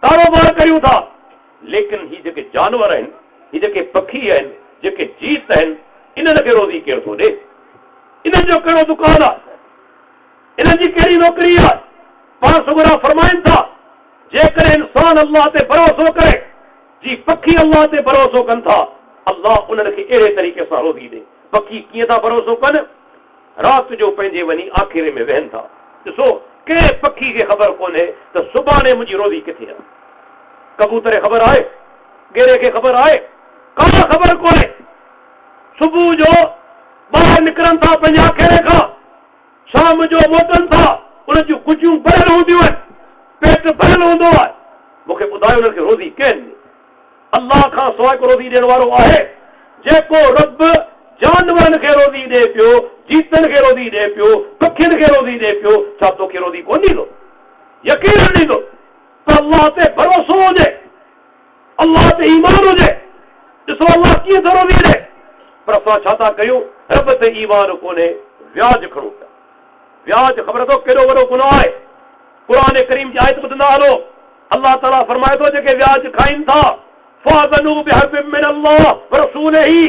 कारोबार करियूं था, लेकिन ही जेके जानवर आहिनि, ही जेके पखी आहिनि, जेके जीत आहिनि, इन्हनि खे रोज़ी केरु थो ॾे? इन्हनि जो कहिड़ो दुकान आहे, इन्हनि जी कहिड़ी नौकरी आहे? पाण सुगरा फरमाइनि था जेकॾहिं इंसान अल्लाह ते भरोसो करे, जी पखी अल्लाह ते भरोसो कनि था, अल्लाह उन्हनि खे अहिड़े तरीक़े सां रोज़ी ॾे। पखी कीअं था भरोसो कनि? राति जो पंहिंजे वञी आखिरे में वेहनि था। ॾिसो कंहिं पखी खे ख़बर कोन्हे त सुभाणे मुंहिंजी रोज़ी किथे आहे। कबूतर खे ख़बर आहे, गेरे खे ख़बर आहे, का ख़बर कोन्हे। सुबुह जो ॿाहिरि निकिरनि था पंहिंजे आखेरे खां, शाम जो मोटनि था उन जूं कुजियूं भरियल हूंदियूं आहिनि, पेट भरियल हूंदो आहे। मूंखे ॿुधायो उनखे रोज़ी केरु ॾे? अल्लाह खां सवाइ को रोज़ी ॾियण वारो आहे? जेको रब जानवरनि खे रोज़ी ॾे पियो, जीतनि खे रोज़ी ॾे पियो, पखियुनि खे रोज़ी ॾे पियो, छा तोखे रोज़ी कोन ॾींदो? यकीन ॾींदो त अल्लाह ते भरोसो हुजे, अल्लाह ते ईमान हुजे। ॾिसो अल्लाह कीअं थो रोज़ी ॾे, पर असां छा था कयूं? रब ते ईमान कोन्हे, व्याज खणूं था। व्याज ख़बर अथव केॾो वॾो गुनाह आहे? क़ुरान करीम जी आयत ॿुधंदा हलो, अल्लाह ताला फरमाए थो जेके व्याज खाइनि था फ़ाज़नू बिहर्बिम मिन अल्लाह व रसूलिही,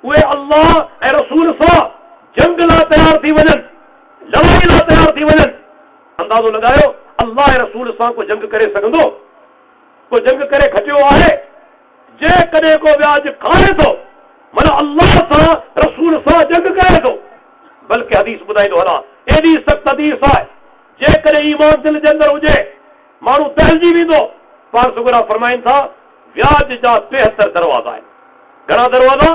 उहे अल्लाह ऐं रसूल सां जंग लाइ तयार थी वञनि, लड़ाई लाइ तयार थी वञनि। अंदाज़ो लॻायो अल्लाह ऐं रसूल सां को जंग करे सघंदो? को जंग करे खटियो आहे? जेकॾहिं को व्याज खाए थो माना अल्लाह सां रसूल सां जंग करे थो। बल्कि हदीस ॿुधाईंदो हलां, एॾी सख़्त हदीस आहे, जेकॾहिं ईमान दिलि जे अंदरि हुजे माण्हू दहिलजी वेंदो। पाण सुगरा फरमाइनि था व्याज जा 73 दरवाज़ा आहिनि। घणा दरवाज़ा?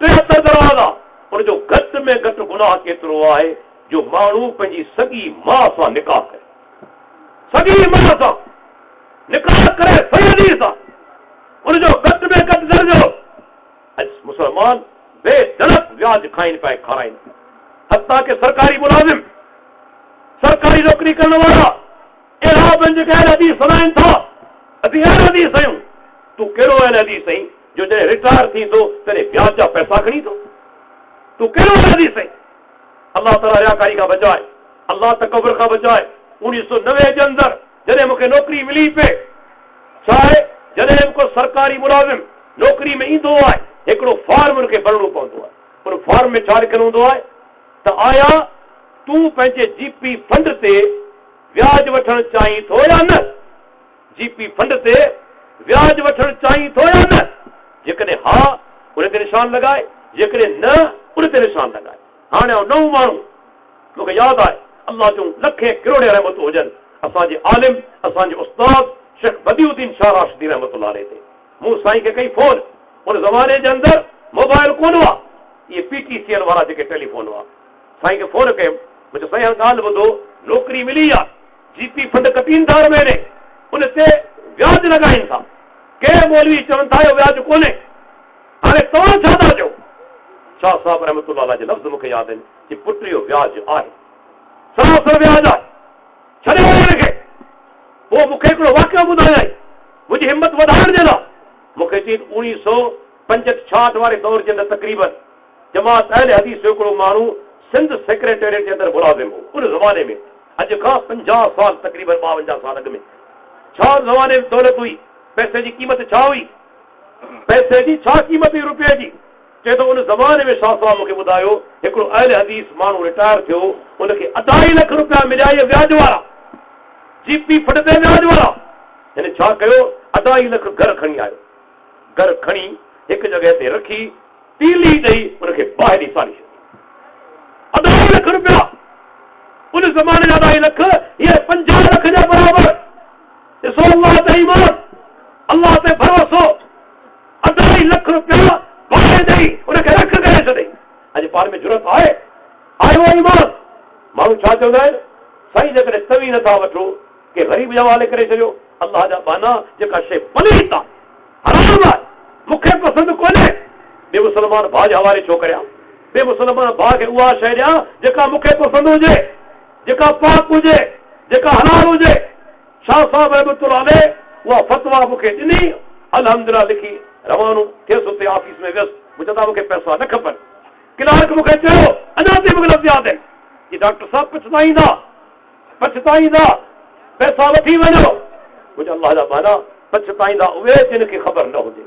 73 दरवाज़ा। उनजो घटि में घटि गुनाह केतिरो आहे जो माण्हू पंहिंजी सॻी माउ सां निकाह करे, सॻी माउ सां निकाह करे सही सां, उनजो घटि में घटि दर्जो। अॼु मुसलमान बेधड़क व्याज खाइनि पिया, खाराइनि, हत्ता के सरकारी मुलाज़िम, सरकारी नौकरी करण वारा अहिड़ा पंहिंजे गैर हदीस हलाइनि था। असीं गैर हदीस आहियूं, तूं कहिड़ो अहल हदीस आहीं जो जॾहिं रिटायर थींदो तॾहिं व्याज जा पैसा खणी थो? तूं कहिड़ो अहल हदीस आहीं? अल्लाह ताला रियाकारी खां बचाए, अल्लाह तकबर खां बचाए। 1990 जे अंदरि जॾहिं मूंखे नौकरी मिली पे, छा आहे जॾहिं को सरकारी मुलाज़िम नौकरी में ईंदो आहे हिकिड़ो फॉर्म उनखे भरणो पवंदो आहे। उन फॉर्म में छा लिखियलु हूंदो आहे त आया तूं पंहिंजे जीपी फंड ते व्याज वठणु चाहीं थो या न? जीपी फंड ते व्याज वठणु चाहीं थो या न? जेकॾहिं हा उन ते निशान लॻाए, जेकॾहिं न उन ते निशान लॻाए। हाणे नओं माण्हू, मूंखे यादि आहे अल्लाह जूं लखे किरोड़े रहमतूं हुजनि, असांजे आलिम, असांजे उस्ताद शेख बदिउद्दीन शाह राशिदी रहमतुल्लाह अलैह ते मूं साईं खे कई फोन। उन ज़माने जे अंदरि मोबाइल कोन हुआ, इहे PTCL वारा जेके टेलीफोन हुआ। साईं खे फोन कयुमि, मुंहिंजो साईं ॻाल्हि ॿुधो, नौकरी मिली आहे, जीपी फंड कटीनि था हर महीने, उन ते व्याज लॻाइनि था। के मौलवी चवनि था इहो व्याज कोन्हे, हाणे तव्हां छा था चओ? शाह साहब रहमतुल्लाह अलैह जे लफ़्ज़ मूंखे यादि आहिनि कि पुट इहो व्याज आहे, सरासर व्याज आहे, छॾे हिनखे। पोइ मूंखे हिकिड़ो वाक़ियो ॿुधायई मुंहिंजी हिमत वधाइण जे लाइ। मूंखे चई 1965-66 वारे दौर जे अंदरि तक़रीबन जमात अहल हदीस जो हिकिड़ो माण्हू सिंध सेक्रेटेरिएट जे अंदरि मुलाज़िम हो। उन ज़माने में अॼु खां 50 साल तक़रीबन 52 साल अॻु में छा ज़माने में दौलत हुई? पैसे जी क़ीमत छा हुई? पैसे जी छा क़ीमत हुई रुपये जी? चए थो उन ज़माने में शाह साहब मूंखे ॿुधायो हिकिड़ो अहल हदीस माण्हू रिटायर थियो, उनखे 2.5 लख रुपया मिलिया, इहे व्याज वारा, जीपी फंड ते व्याज वारा। हिन छा कयो? 2.5 लख घर खणी आयो, घर खणी हिकु जॻह ते रखी तीली ॾेई उनखे ॿाहिरि साड़ी छॾी। 2.5 लख रुपया उन ज़माने जा 2.5 लख, इहे 50 लख जे बराबर। ॾिसो अल्लाह ते ईमान, अल्लाह ते भरोसो, 2.5 लख रुपया ॿाहिरि ॾेई उनखे रख करे छॾे। अॼु पाण में ज़रूरत आहे? आयो ईमान? माण्हू छा चवंदा आहिनि, साईं जेकॾहिं तवी नथा वठो के ग़रीब जे हवाले करे छॾियो। अल्लाह जा बाना जेका शइ पलीत आहे, हराम आहे, मूंखे पसंदि कोन्हे, ॿिए मुस्लमान भाउ जे हवाले छो करियां? ॿिए मुस्लमान भाउ खे उहा शइ ॾियां जेका मूंखे पसंदि हुजे, जेका पाक हुजे, जेका हलाल हुजे। शाह साहब रहमतुल्लाह अलैह उहा फतवा मूंखे ॾिनी, अल्हम्दुलिल्लाह लिखी रवानो थियसि, उते ऑफिस में वियसि। मुंहिंजा त मूंखे पैसा न खपनि। क्लार्क मूंखे चयो, अञा ताईं मूंखे लफ़्ज़ यादि आहिनि कि डॉक्टर साहब पछताईंदा, पैसा वठी वञो। मुंहिंजा अल्लाह जा बाना पछताईंदा उहे जिन खे ख़बर न हुजे।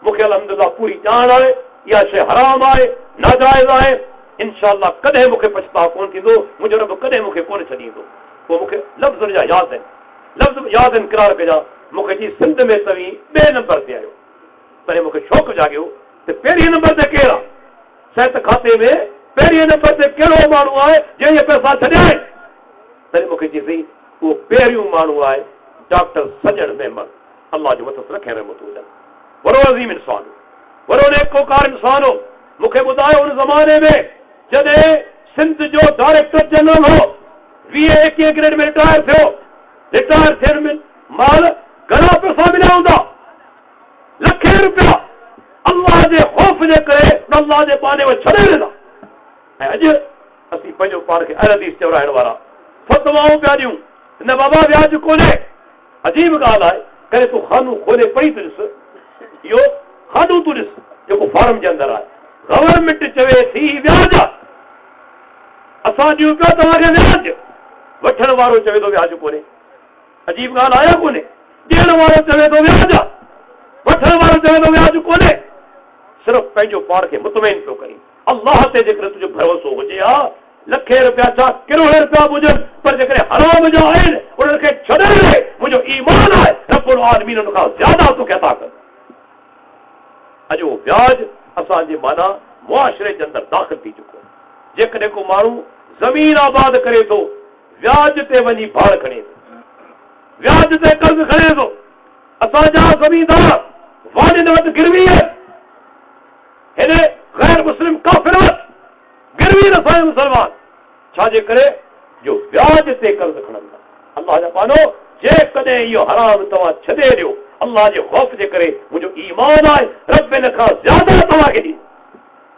मूंखे अल्हम्दुलिल्लाह पूरी ॼाण आहे इहा शइ हराम आहे, नाजाइज़ आहे। इंशाअल्लाह कॾहिं मूंखे पछताव कोन थींदो, मुंहिंजो रब कॾहिं मूंखे कोन छॾींदो। पोइ मूंखे लफ़्ज़ जा यादि आहिनि, लफ़्ज़ यादि आहिनि क्लार्क जा। मूंखे जी सिंध में तव्हीं 2 नंबर ते आयो, तॾहिं मूंखे शौक़ु जाॻियो त पहिरीं नंबर ते केरु आहे? सिहत खाते में पहिरीं नंबर ते कहिड़ो माण्हू आहे जंहिं पैसा छॾिया आहिनि? तॾहिं मूंखे चई उहो पहिरियों माण्हू आहे डॉक्टर सजण मेमन, अल्लाह जो मथां रखे रहमत हुजनि। वॾो अज़ीम इंसान हो, वॾो नेकोकार इंसान हो। मूंखे ॿुधायो उन ज़माने में जॾहिं सिंध जो डायरेक्टर जनरल हो, 20-21 ग्रेड में रिटायर थियो। रिटायर थियण में माल घणा पैसा मिलिया हूंदा, लखे रुपया। अल्लाह जे ख़ौफ़ जे करे अल्लाह जे बाने में छॾे ॾिना। ऐं अॼु असीं पंहिंजो पाण खे अहिड़ हदीस चवराइण वारा फतवाऊं पिया ॾियूं। न बाबा व्याज कोन्हे। अजीब ॻाल्हि आहे, करे तूं खानो खोले पढ़ी त ॾिस, इहो खानो तूं ॾिस जेको फार्म जे अंदरि आहे। गवर्नमेंट चवे थी व्याज, असां ॾियूं पिया तव्हांखे व्याज, वठण वारो चवे थो व्याज कोन्हे। अजीब ॻाल्हि आया कोन्हे? ॾियण वारो चवे थो व्याज, वठण वारो चवे थो व्याज कोन्हे। सिर्फ़ु पंहिंजो पाण खे मुतमइन पियो करी अल्लाह ते जेकर तुंहिंजो भरोसो हुजे हा, लखे रुपया छा करोड़ रुपया हुजनि, पर जेकॾहिं हराम जा आहिनि उन्हनि खे छॾे ॾे। मुंहिंजो ईमान आहे रब्बुल आलमीन उन खां ज़्यादा तोखे अता कंदो। अॼु व्याज असांजे माना मुआशरे जे अंदरि दाख़िल थी चुको आहे। जेकॾहिं को माण्हू ज़मीन आबाद करे थो, व्याज ते वञी भाड़ खणे थो, व्याज ते कर्ज़ खणे थो। असांजा ज़मीनदार वालिन वटि गिरवी आहिनि, हिन गैर मुस्लिम काफ़िर वटि गिरवी असांजा मुसलमान छाजे करे जो व्याज ते कर्ज़ खणंदा। अल्लाह जा पानो, जेकॾहिं इहो हराम तव्हां छॾे ॾियो अल्लाह जे ख़ौफ़ जे करे, मुंहिंजो ईमान आहे रब इन खां ज़्यादा तव्हांखे ॾींदो,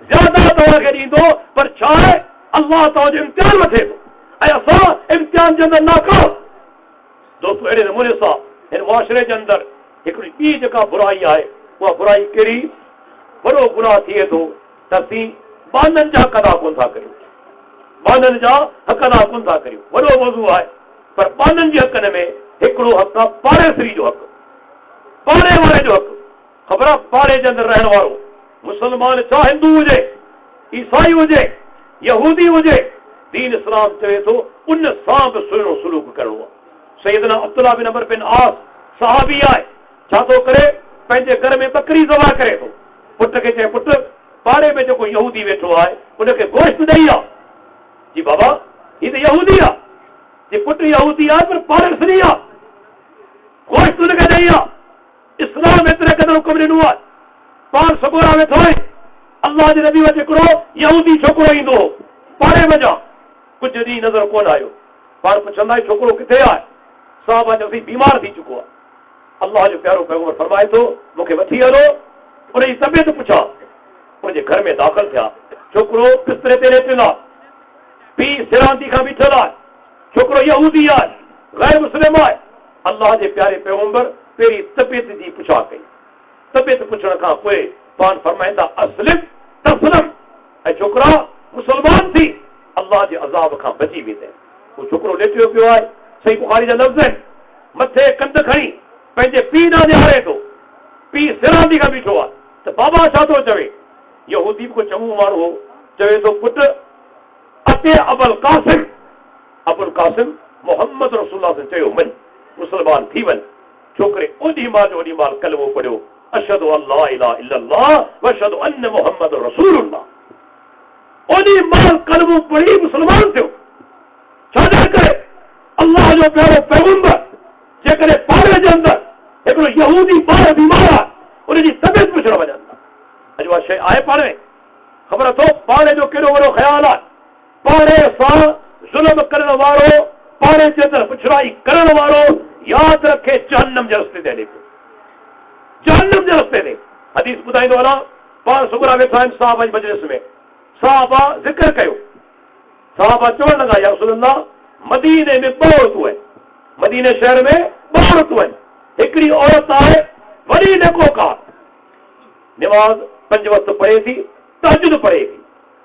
ज़्यादा तव्हांखे ॾींदो। पर छा आहे, अल्लाह तव्हांजो इम्तिहान वठे थो ऐं असां इम्तिहान जे अंदरि नाकाम। दोस्तो, अहिड़े नमूने सां हिन मुआशरे जे अंदरि हिकिड़ी ॿी जेका बुराई आहे, उहा बुराई कहिड़ी? वॾो गुनाह थिए थो त असीं बाननि जा हक़ अदा कोन था करियूं, बाननि जा हक़ अदा कोन था करियूं। वॾो मौज़ू आहे, पर बाननि जे हक़नि में हिकिड़ो हक़ आहे पाड़ेसरी जो हक़, पाड़े वारे जो हक़। ख़बर आहे, पाड़े जे अंदरि रहण वारो मुसलमान छा हिंदू हुजे, ईसाई हुजे, यहूदी हुजे, दीन इस्लाम चवे थो उन सां बि सुहिणो सलूक करिणो आहे। सैयदना अब्दुल्लाह बिन अमर बिन आस सहाबी आहे, छा थो करे? पंहिंजे घर में बकरी ज़बह करे थो। पुट खे चए, पुट पाड़े में जेको यहूदी वेठो आहे उनखे गोश्त ॾेई आहे। जी बाबा, हीअ त यहूदी आहे। जी पुट यहूदी आहे पर पाड़ेसरी आहे, गोश्त उनखे ॾेई आहे। इस्लाम एतिरे क़दुरु हुकुम ॾिनो आहे। पाण सगोरा वेठो आहे, अल्लाह जे नबी वटि हिकिड़ो यहूदी छोकिरो ईंदो हो पाड़े वञा, कुझु ॾींहुं नज़र कोन आयो। पाण पुछंदा छोकिरो किथे आहे? साहब चयोसीं बीमार थी चुको आहे। अल्लाह जो प्यारो पैगंबर फरमाए थो मूंखे वठी हलो, उनजी तबियत पुछा। मुंहिंजे घर में दाख़िल थिया, छोकिरो बिस्तरे ते लेटियल आहे, पीउ सिरांती खां बीठल आहे, छोकिरो यहूदी आहे, गैर मुस्लिम आहे। अल्लाह जे प्यारे पैगंबर पहिरीं तबियत जी पुछा कई। तबियत पुछण खां पोइ पाण फरमाईंदा अस्लिम तस्लम, ऐं छोकिरा मुसलमान थी अल्लाह जे अज़ाब खां बची वेंदे। उहो छोकिरो लेटियो पियो आहे, सही बुखारी जा लफ़्ज़ आहिनि, मथे कंध खणी पंहिंजे पीउ ॾांहुं निहारे थो, पीउ सिरांती खां बीठो आहे। त बाबा छा थो चवे? यहूदी को चङो माण्हू हो, चवे थो पुट अते अबुल कासिम, अबुल कासिम मोहम्मद रसूलुल्लाह से चयो वञ मुसलमान थी वञ। छोकिरे ओॾी महिल कलमो पढ़ियो, अशहदु अल्ला इलाहा इल्लल्लाह व अशहदु अन्न मुहम्मद रसूलुल्लाह। ओॾी महिल कलमो पढ़ी मुसलमान थियो। छाजे करे? अल्लाह जो प्यारो पैगंबर जेकॾहिं पाड़े जे अंदरि हिकिड़ो यहूदी ॿार बीमार आहे, उनजी तबियत पुछण वञनि था। अॼु उहा शइ आहे पाड़े में? ख़बर अथव पाड़े जो केॾो वॾो ख़्यालु आहे? पाड़े सां ज़ुल्म करण वारो, पाड़े जे अंदरि पुछड़ाई करण वारो, यादि रखे जहन्नम जे रस्ते ते हले पियो, जहन्नम जे रस्ते ते। हदीस ॿुधाईंदो हलां, पाण सुगरा वेठा आहिनि साहब जी मजलिस में, साहबा ज़िक्र कयो, साहबा चवण लॻा या रसूल अल्लाह मदीने में ॿ औरतूं आहिनि, मदीने शहर में ॿ औरतूं आहिनि। हिकिड़ी औरत आहे वॾी नेकोकार, निमाज़ 5 वक़्त पढ़े थी, तहज्जुद पढ़े थी,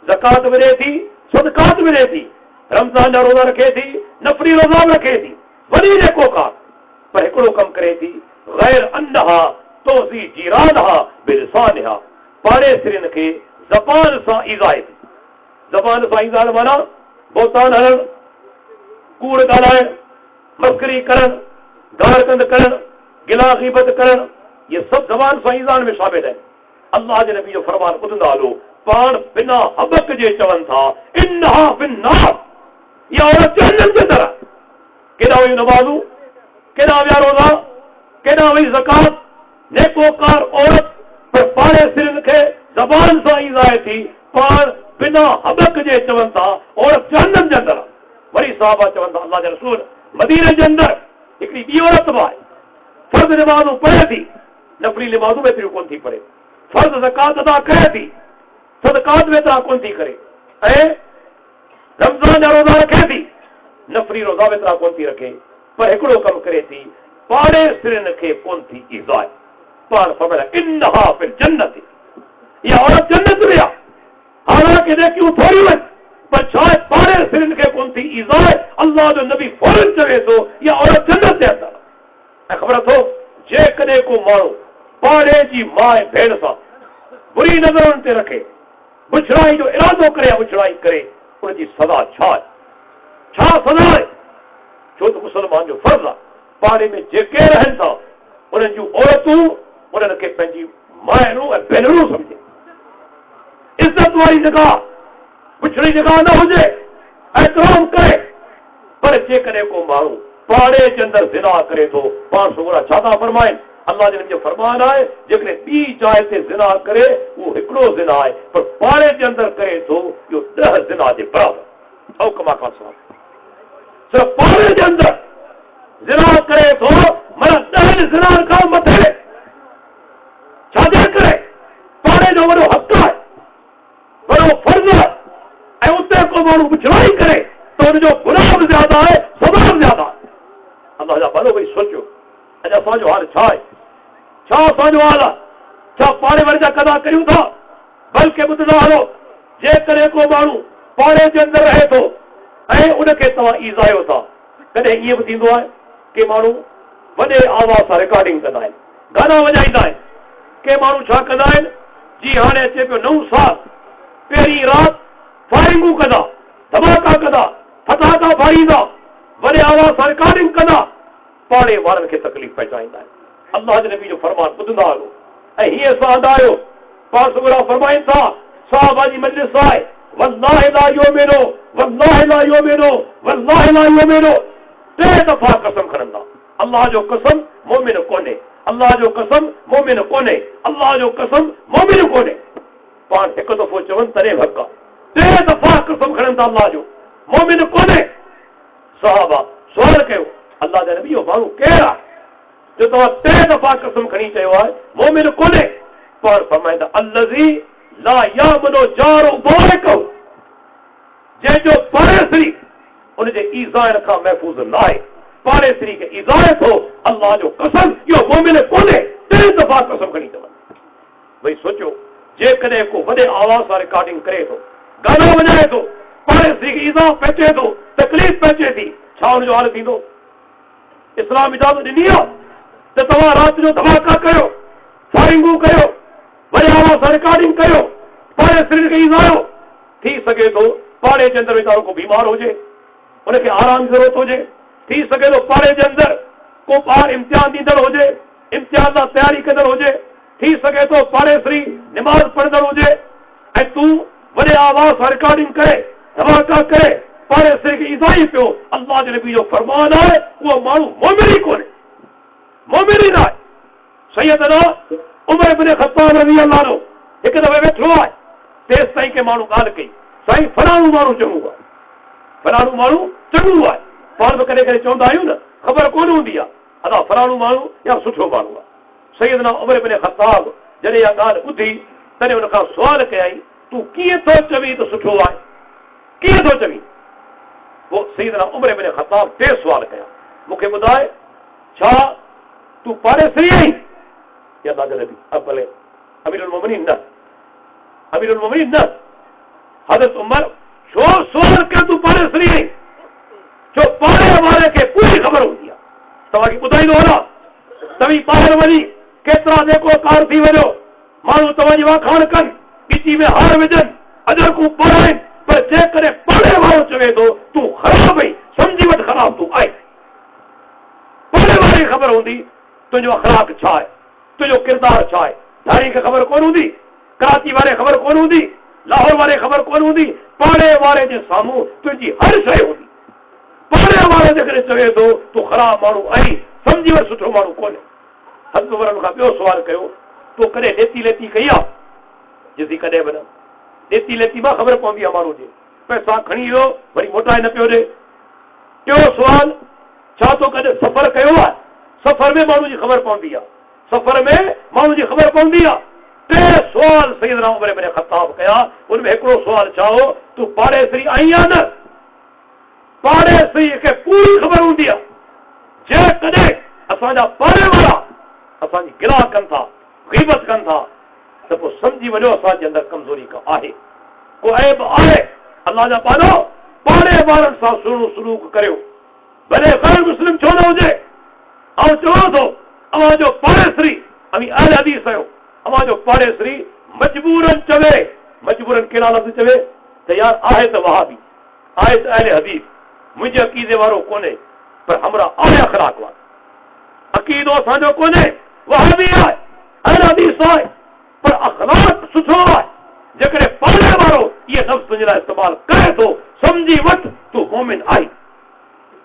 ज़कात विझे थी, सदकात विझे थी, रमज़ान जा रोज़ा रखे थी, नफ़ली रोज़ा रखे थी, वॾी नेकोकार। पर हिकिड़ो कमु करे थी, गैर अन्नहा तोज़ी जीरानहा बिलिसानिहा, पाड़ेसरियुनि खे ज़बान सां ईज़ाए थी। ज़बान सां ईज़ाए माना बोतान हलणु, कूड़ ॻाल्हाइणु, मस्करी करणु, गारगंद करणु, गिला ग़ीबत करणु, ये सभु ज़बान सां ईज़ान में शामिल आहिनि। अल्लाह जे नबी जो फरमान ॿुधंदा हलो, पाण बिना हबक जे चवनि था इन्नहा फिन्नार, इहा औरत जहन्नम जे तरह। केॾा हुई नमाज़ू, केॾा विया रोज़ा, केॾा हुई ज़कात, नेकोकार औरत, पर पाड़ेसरियुनि खे ज़बान सां ईज़ाए थी, पाण बिना हबक जे चवनि था औरत जहन्नम जे अंदरि। वरी साहबा चवनि था अल्लाह जे रसूल मदीने जे अंदरि हिकिड़ी ॿी औरत बि आहे, फर्ज़ निमाज़ूं पढ़े थी, नफ़ली निमाज़ूं में एतिरियूं कोन थी पढ़े, फर्ज़ ज़कात अदा करे थी, सदकात में एतिरा कोन थी करे, ऐं रमज़ान जा रोज़ा रखे थी, नफ़ली रोज़ा में एतिरा कोन थी रखे, पर हिकिड़ो कमु करे थी, पाड़े सिरनि खे कोन थी ईज़ाए। पाण फरमाया इन्नहा फिल जन्नत, इहा औरत जन्नत में आहे। हालांकि नेकियूं थोड़ियूं आहिनि, पर छा आहे पाड़े सिरनि खे कोन थी ईज़ाए। अल्लाह जो नबी फौरन चवे थो इहा औरत जन्नत जे अंदरि। ऐं ख़बर अथव जेकॾहिं को माण्हू पाड़े जी माउ ऐं भेण सां बुरी नज़रुनि ते रखे, बुछड़ाई जो इरादो करे या बुछड़ाई करे, उनजी सज़ा छा आहे? छा सज़ा आहे? छो त मुस्लमान जो फर्ज़ आहे पाड़े में जेके रहनि था उन्हनि जूं औरतूं उन्हनि खे पंहिंजी माइरूं ऐं भेनरूं सम्झे। इज़त वारी जॻह, पुछड़ी जॻह न हुजे, एहतराम करे। पर जेकॾहिं को माण्हू पाड़े जे अंदरि ज़िना करे थो, पाण सुगुरा छा था फरमाइनि? अल्लाह जे नबी जो फरमान आहे जेकॾहिं ॿी जाइ ते ज़िना करे उहो हिकिड़ो ज़िना आहे, पर पाड़े जे अंदरि करे थो इहो 10 ज़िना जे बराबरि। औ कमा खां सिर्फ़ पाड़े जे अंदरि ज़िना करे थो, माना 10 ज़िना खां मथे। छाजे करे? पाड़े जो वॾो हक़ आहे, वॾो फर्ज़ आहे, ऐं उते को माण्हू बुछड़ाई करे त हुनजो गुनाह बि ज़्यादा आहे, सज़ा बि ज़्यादा आहे। अल्लाह जा भलो भई सोचियो अॼु असांजो हाल छा आहे? छा असांजो हाल आहे? छा पाड़े वारे जा कदा करियूं था? बल्कि ॿुधंदा हलो, जेकॾहिं को माण्हू पाड़े जे अंदरि रहे थो ऐं उनखे तव्हां ईज़ायो था, कॾहिं ईअं बि थींदो आहे कि माण्हू वॾे आवाज़ सां रिकॉर्डिंग कंदा आहिनि, गाना वॼाईंदा आहिनि। के माण्हू छा कंदा आहिनि, जी हाणे अचे पियो नओं साल, पहिरीं राति फायरिंगूं कंदा, धमाका कंदा, फटाका फाड़ींदा, वॾे आवाज़ सां रिकॉर्डिंग कंदा, पाड़े वारनि खे तकलीफ़ पहुचाईंदा आहिनि। अल्लाह जे नबी जो फरमान ॿुधंदा हलो ऐं हीअं साहब आयो पाण सुगरा फरमाइनि था साहबा जी मजलिस आहे वल्लाहि ला युमिनो वल्लाहि ला युमिनो वल्लाहि ला युमिनो 3 दफ़ा कसम खणंदा। अल्लाह जो कसम मोमिन कोन्हे, अल्लाह जो कसम मोमिन कोन्हे, अल्लाह जो कसम मोमिन कोन्हे। पाण हिकु दफ़ो चवनि तॾहिं हक़ आहे, 3 दफ़ा कसम खणंदा अल्लाह जो, मोमिन कोन्हे। साहबा सुवाल कयो अल्लाह जे नबी जो माण्हू केरु आहे जो तव्हां 3 दफ़ा कसम खणी चयो आहे मोमिन कोन्हे? पाण फरमाईंदा अल्लज़ी ला यामनो जारो बारिकहु, जंहिंजो पाड़ेसरी उनजे ईज़ाइण खां महफ़ूज़ न आहे, पाड़ेसरी खे ईज़ाए थो, अल्लाह जो कसम इहो मोमिन कोन्हे। 3 दफ़ा कसम खणी चवनि। भई सोचियो जेकॾहिं को वॾे आवाज़ सां रिकॉर्डिंग करे थो, गाना वॼाए थो, पाड़ेसरी खे ईज़ा पहुचे थो, तकलीफ़ पहुचे थी, छा हुनजो हाल थींदो? इस्लाम इजाज़त ॾिनी आहे त तव्हां राति जो धमाका कयो, फायरिंगूं कयो, वॾे आवाज़ सां रिकॉर्डिंग कयो, पाड़ेसरी खे ईज़ायो। थी सघे थो पाड़े जे अंदरि वीचारो को बीमार हुजे, हुनखे आराम जी ज़रूरत हुजे, थी सघे थो पाड़े जे अंदरि को ॿार इम्तिहान ॾींदड़ हुजे, इम्तिहान लाइ तयारी कंदड़ हुजे, थी सघे थो पाड़ेसरी निमाज़ पढ़ंदड़ हुजे, ऐं तूं वॾे आवाज़ सां रिकॉर्डिंग करे धमाका करे पाड़ेसरी खे ईज़ाई पियो। अल्लाह जे नबी जो फरमान आहे उहो माण्हू मोमिन ई कोन्हे, मोमिन ई न आहे। सैयदना उमर इब्न ख़त्ताब रज़ी अल्लाह अन्हु हिकु दफ़े वेठो आहे, तेसि ताईं के माण्हू ॻाल्हि कई साईं फलाणो माण्हू चङो आहे, फलाणो माण्हू चङो आहे। पाण बि कॾहिं कॾहिं चवंदा आहियूं न, ख़बर कोन हूंदी आहे अदा फलाणो माण्हू या सुठो माण्हू आहे। सैयदना उमर इब्न ख़त्ताब जॾहिं इहा ॻाल्हि ॿुधी तॾहिं हुन खां सुवाल कयई तूं कीअं थो चवीं त सुठो आहे, कीअं थो चवीं? पोइ सैयदना उमर इब्न ख़त्ताब 3 सुवाल कया, मूंखे ॿुधाए छा तूं पाड़ेसरी आहीं? या अल्लाह जे नबी भले अमीरुल मोमिनीन न, अमीरुल मोमिनीन न। हज़रत उमर छो सुवाल कयो तूं पाड़ेसरी आहीं? छो पाड़े वारे खे पूरी ख़बर हूंदी आहे। तव्हांखे ॿुधाईंदो हलां, तव्हीं ॿाहिरि वञी केतिरा जेको कार थी वञो, माण्हू तव्हांजी वाखाण कनि, गिची में हार विझनि, अजरकूं पाराइनि, पर जेकॾहिं पाड़े वारो चवे थो तूं ख़राब आहीं, सम्झी वठि ख़राब तूं आहीं। पाड़े वारे खे ख़बर हूंदी तुंहिंजो अख़लाक छा आहे, तुंहिंजो किरदार छा आहे। धारी खे ख़बर कोन हूंदी, कराची वारे ख़बर कोन हूंदी, लाहौर वारे ख़बर कोन हूंदी, पाड़े वारे जे साम्हूं तुंहिंजी हर शइ हूंदी। पाड़े वारो जेकॾहिं चवे थो तूं ख़राब माण्हू आहीं, सम्झी वठि सुठो माण्हू कोन्हे। हज़रत उमर खां ॿियो सुवाल कयो, तूं कॾहिं लेती लेती कई आहे? जिसी कॾहिं बि न। लेती लेती मां ख़बर पवंदी आहे माण्हू जी पैसा खणी वियो वरी मोटाए न पियो ॾे। टियों सुवाल, छा तो कॾहिं सफ़र कयो आहे? सफ़र में माण्हू जी ख़बर पवंदी आहे, सफ़र में माण्हू जी ख़बर पवंदी आहे। टे सुवाल सैयदना उमर इब्न ख़त्ताब कया, उनमें हिकिड़ो सुवाल छा हो, तूं पाड़ेसरी आई आहे न? पाड़ेसरी खे पूरी ख़बर हूंदी आहे, जेकॾहिं असांजा पाड़े वारा असांजी गिला कनि था, ग़ीबत कनि था, त पोइ सम्झी वञो असांजे अंदरि कमज़ोरी का आहे, को ऐब आहे। अलाह जा पानो पाड़े वारनि सां सुहिणो सलूक करियो, भले ग़ैर मुस्लिम छो न हुजे। ऐं चवां थो अवांजो पाड़ेसरी अमी अहले हदीस आहियो, अवांजो पाड़ेसरी मजबूरन चवे, मजबूरन कहिड़ा लफ़्ज़ चवे त यार आहे त वहाबी, आहे त अहले हदीस, मुंहिंजे अक़ीदे वारो कोन्हे पर हमरा आहे अख़लाक वारो, अक़ीदो असांजो कोन्हे, वहाबी आहे, अहले हदीस आहे पर अख़लाक सुठो आहे। जेकॾहिं पाड़े वारो इहे लफ़्ज़ तुंहिंजे लाइ इस्तेमालु करे थो, सम्झी वठ तूं मोमिन आहीं,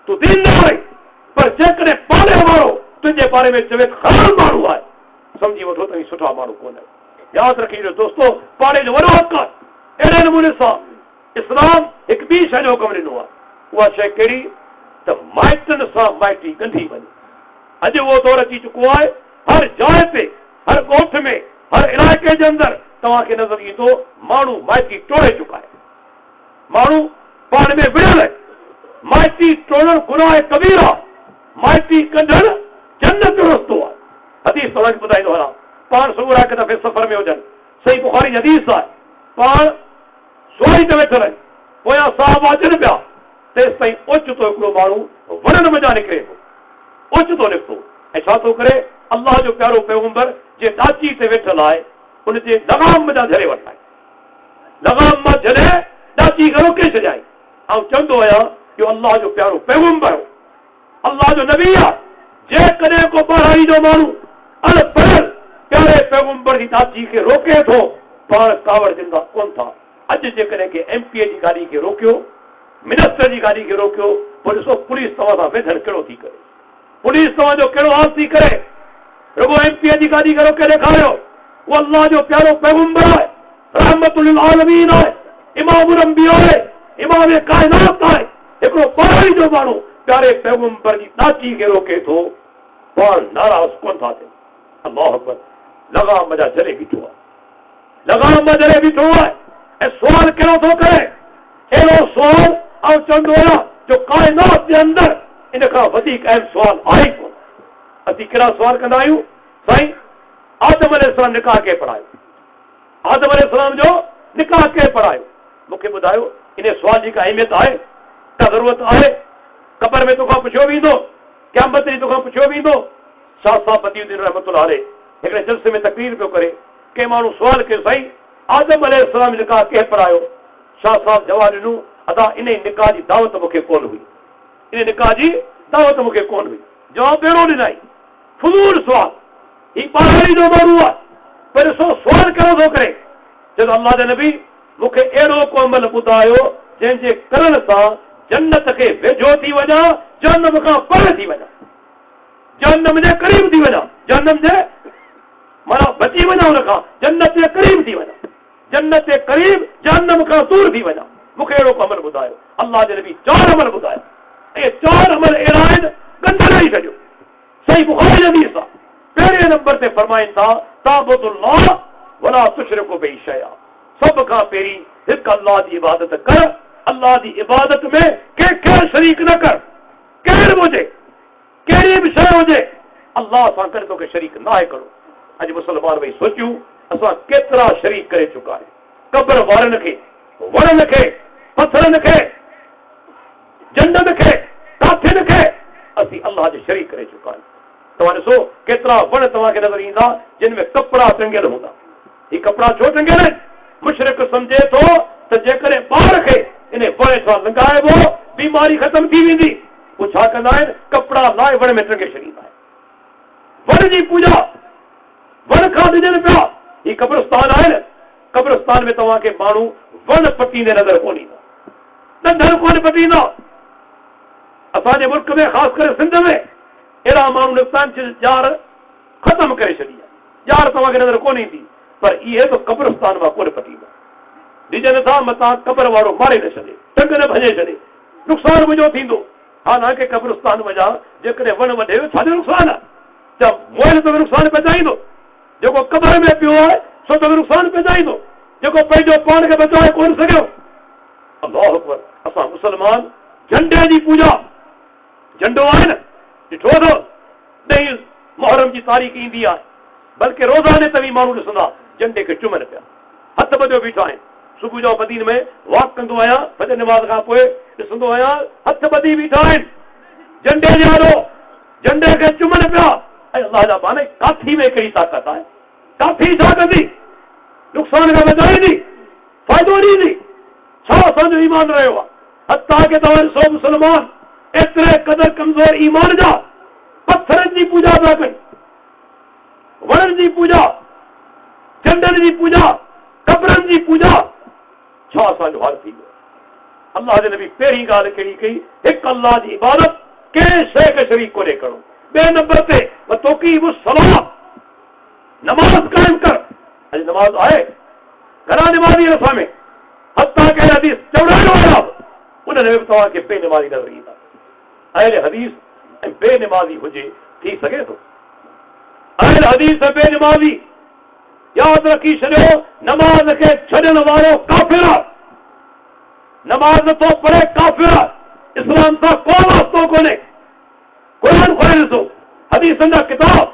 तूं दीनदार आहीं। पर जेकॾहिं पाड़े वारो तुंहिंजे बारे में चवे ख़राब माण्हू आहे, सम्झी वठो त सुठा माण्हू कोन्हे। यादि रखिजो दोस्तो, पाड़े जो वॾो हक़ आहे। अहिड़े नमूने सां इस्लाम हिकु ॿी शइ जो हुकुम ॾिनो आहे, उहा शइ कहिड़ी त माइटनि सां माइटी ॻंढी वञे। अॼु उहो दौर अची चुको आहे, हर जाइ ते, हर ॻोठ में, हर इलाइक़े जे अंदरि तव्हांखे नज़र ईंदो माण्हू माइटी टोड़े चुका आहे, माण्हू पाण में विढ़ियल आहे। माइटी टोड़ण गुनाह कबीरा, माइटी कढण जन्नत जो रस्तो आहे। हदीस तव्हांखे ॿुधाईंदो हलां, पाण सुबुह हिकु दफ़े सफ़र में हुजनि, सही बुखारी हदीस आहे, पाण सुवारी ते वेठल आहिनि, पोयां साहब अचनि पिया, तेसि ताईं ओचितो हिकिड़ो माण्हू वणनि मज़ा निकिरे थो, ओचितो निकितो ऐं छा थो करे, अलाह जो प्यारो पैगंबर जे ॾाची ते वेठल आहे उनजे लगाम मज़ा झले वठाए, लगाम मां झले ॾाची खे रोके छॾियाई। ऐं चवंदो आहियां कि अलाह जो प्यारो पैगंबर, अलाह जो नबी आहे, जेकॾहिं को ॿारहाई जो माण्हू अनपढ़ प्यारे पैगंबर जी ॾाची खे रोके थो, पाण कावड़ ॾींदा कोन था। अॼु जेकॾहिं के MP जी गाॾी खे रोकियो, मिनिस्टर जी गाॾी खे रोकियो, पोइ ॾिसो पुलिस तव्हां सां वेझण कहिड़ो थी करे, पुलिस तव्हांजो कहिड़ो हाल थी करे। रुगो MP जी गाॾी खे रोके ॾेखारियो, उहो अल्लाह जो प्यारो पैगंबर आहे, रहमतुल लिल आलमीन आहे, इमामुल अंबिया आहे, इमाम कायनात आहे। हिकिड़ो पढ़ाई जो माण्हू प्यारे पैगंबर जी ॾाची खे रोके थो, पाण नाराज़ कोन था थियनि। अल्लाह अकबर, लगाम मज़ा जरे बीठो आहे, लगाम मां जरे बीठो आहे ऐं सुवाल कहिड़ो थो करे, अहिड़ो सुवाल ऐं चवंदो आहियां जो काइनात जे अंदरि इन खां वधीक अहम सुवाल आहे ई कोन। असीं कहिड़ा सुवाल कंदा आहियूं, साईं आदम अलैहिस्सलाम निकाह के पढ़ायो, आदम अलैहिस्सलाम जो निकाह के पढ़ायो, मूंखे ॿुधायो इन सुवाल जी का अहमियत आहे, का ज़रूरत आहे? क़बर में तोखां पुछियो वेंदो, क़यामत ॾींहुं तोखां पुछियो वेंदो। शाह साहब बदीउद्दीन रहमतुल्लाह अलैह हिकिड़े जलसे में तकरीर पियो करे, के माण्हू सुवाल कयो, साईं आदम अलैहिस्सलाम निकाह के पढ़ायो? शाह साहब जवाब ॾिनो, अदा इन निकाह जी दावत मूंखे कोन हुई, इन निकाह जी दावत मूंखे कोन हुई। जवाब ॿेड़ो ॾिनाई, फुज़ूल सुवाल, ही पढ़ाई जो माण्हू आहे, पर ॾिसो सुवाल कहिड़ो थो करे, चवंदो अल्लाह जे नबी मूंखे अहिड़ो को अमल ॿुधायो जंहिंजे करण सां जन्नत खे वेझो थी वञा, जहन्नम खां परे थी वञा, जहन्नम जे क़रीब थी वञा, जहन्नम जे माना बची वञा, हुन खां जन्नत जे क़रीब थी वञा, जन्नत जे क़रीब जहन्नम खां दूर थी वञा। मूंखे अहिड़ो को अमल ॿुधायो। अल्लाह जे नबी 4 अमल ॿुधाया ऐं 4 अमल अहिड़ा आहिनि गंद ॾेई छॾियो। सही बुखारी हदीस आहे, पहिरें नंबर ते फरमाइनि था ताबुदुल्लाह वला तुशरिकु बिही शैआ, सभ खां पहिरीं हिकु अल्लाह जी इबादत कर, अल्लाह जी इबादत में कंहिंखे शरीक न कर, केर बि हुजे, कहिड़ी बि शइ हुजे, अल्लाह सां गॾु तोखे शरीक न आहे करो। अॼु मुस्लमान भई सोचियूं असां केतिरा शरीक करे चुका आहियूं, क़बर वारनि खे, वणनि खे, पथरनि खे, जंडनि खे, काठियुनि खे असीं अल्लाह जे शरीक करे चुका आहियूं। तव्हां ॾिसो केतिरा वण तव्हांखे नज़र ईंदा जिन में कपिड़ा टंगियल हूंदा। ही कपिड़ा छो टंगियल आहिनि? मुशरिक सम्झे थो त जेकॾहिं ॿार खे इन वण सां लंघाइबो बीमारी ख़तम थी वेंदी। पोइ छा कंदा आहिनि? कपिड़ा लाइ वण में टंगे छॾींदा आहिनि। वण जी पूॼा वण खां ॾिजनि पिया। ही कब्रिस्तान आहिनि, कब्रिस्तान में तव्हांखे माण्हू वण पटींदे नज़र कोन ईंदा, ॾंढनि कोन पटींदा। असांजे मुल्क में ख़ासि करे सिंध में अहिड़ा माण्हू निकिता आहिनि जार ख़तमु करे छॾी आहे, जार तव्हांखे नज़र कोन ईंदी, पर इहे त कब्रिस्तान मां कोन पटींदा। डिजन था मता कब्र वारो मारे न छॾे टंग न भॼे छॾे नुक़सान मुंहिंजो थींदो हालांकि कब्रिस्तान वञा जेकॾहिं वण वढे छाजो नुक़सान आहे त मोबाइल तो नुक़सान पहुचाईंदो जेको कब्र में पियो आहे सो तो नुक़सान पहुचाईंदो जेको पंहिंजो पाण खे बचाए कोन सघियो। अल्लाह अकबर असां मुस्लमान झंडे जी पूजा झंडो आहे न ॾिठो अथव 10 मुहर्रम जी तारीख़ ईंदी आहे बल्कि रोज़ाने तवी माण्हू ॾिसंदा झंडे खे चुमनि पिया हथ ॿधियो बीठा आहिनि सुबुह जो मदीन में वॉक कंदो आहियां फजर नमाज़ खां पोइ ॾिसंदो आहियां हथ ॿधी बीठा आहिनि झंडे ॾियारो झंडे खे चुमनि पिया ऐं अल्लाह जा बाने काथी में कहिड़ी ताक़त आहे काथी छा कंदी नुक़सान खां बचाईंदी फ़ाइदो ॾींदी छा असांजो ईमान रहियो आहे हथा के तव्हां ॾिसो मुस्लमान एतिरे क़दर कमज़ोर ईमान जा पत्थरनि जी पूजा था कनि वणनि जी पूजा झंडनि जी पूजा कब्रनि जी पूजा छा असांजो हाल थी वियो। अल्लाह जे नबी पहिरीं ॻाल्हि कहिड़ी कई हिकु अल्लाह जी इबादत कंहिं शइ खे शरीक कोन्हे करणो ॿिए नंबर ते वतोक़ीमु सलाह नमाज़ क़ाइमु कर अॼु नमाज़ आहे घणा निमाज़ी असां में हथा के हदीस चवड़ाइणो आहे उन में तव्हांखे बेनिमाज़ी नज़र ईंदा अहिड़े हदीस ऐं बेनिमाज़ी हुजे थी सघे थो अहिड़े हदीस ऐं बेनिमाज़ी यादि रखी छॾियो नमाज़ खे छॾण वारो काफ़िर आहे नमाज़ नथो पढ़े काफ़िर आहे इस्लाम सां को वास्तो कोन्हे क़ुरान खोले ॾिसो हदीसनि जा किताब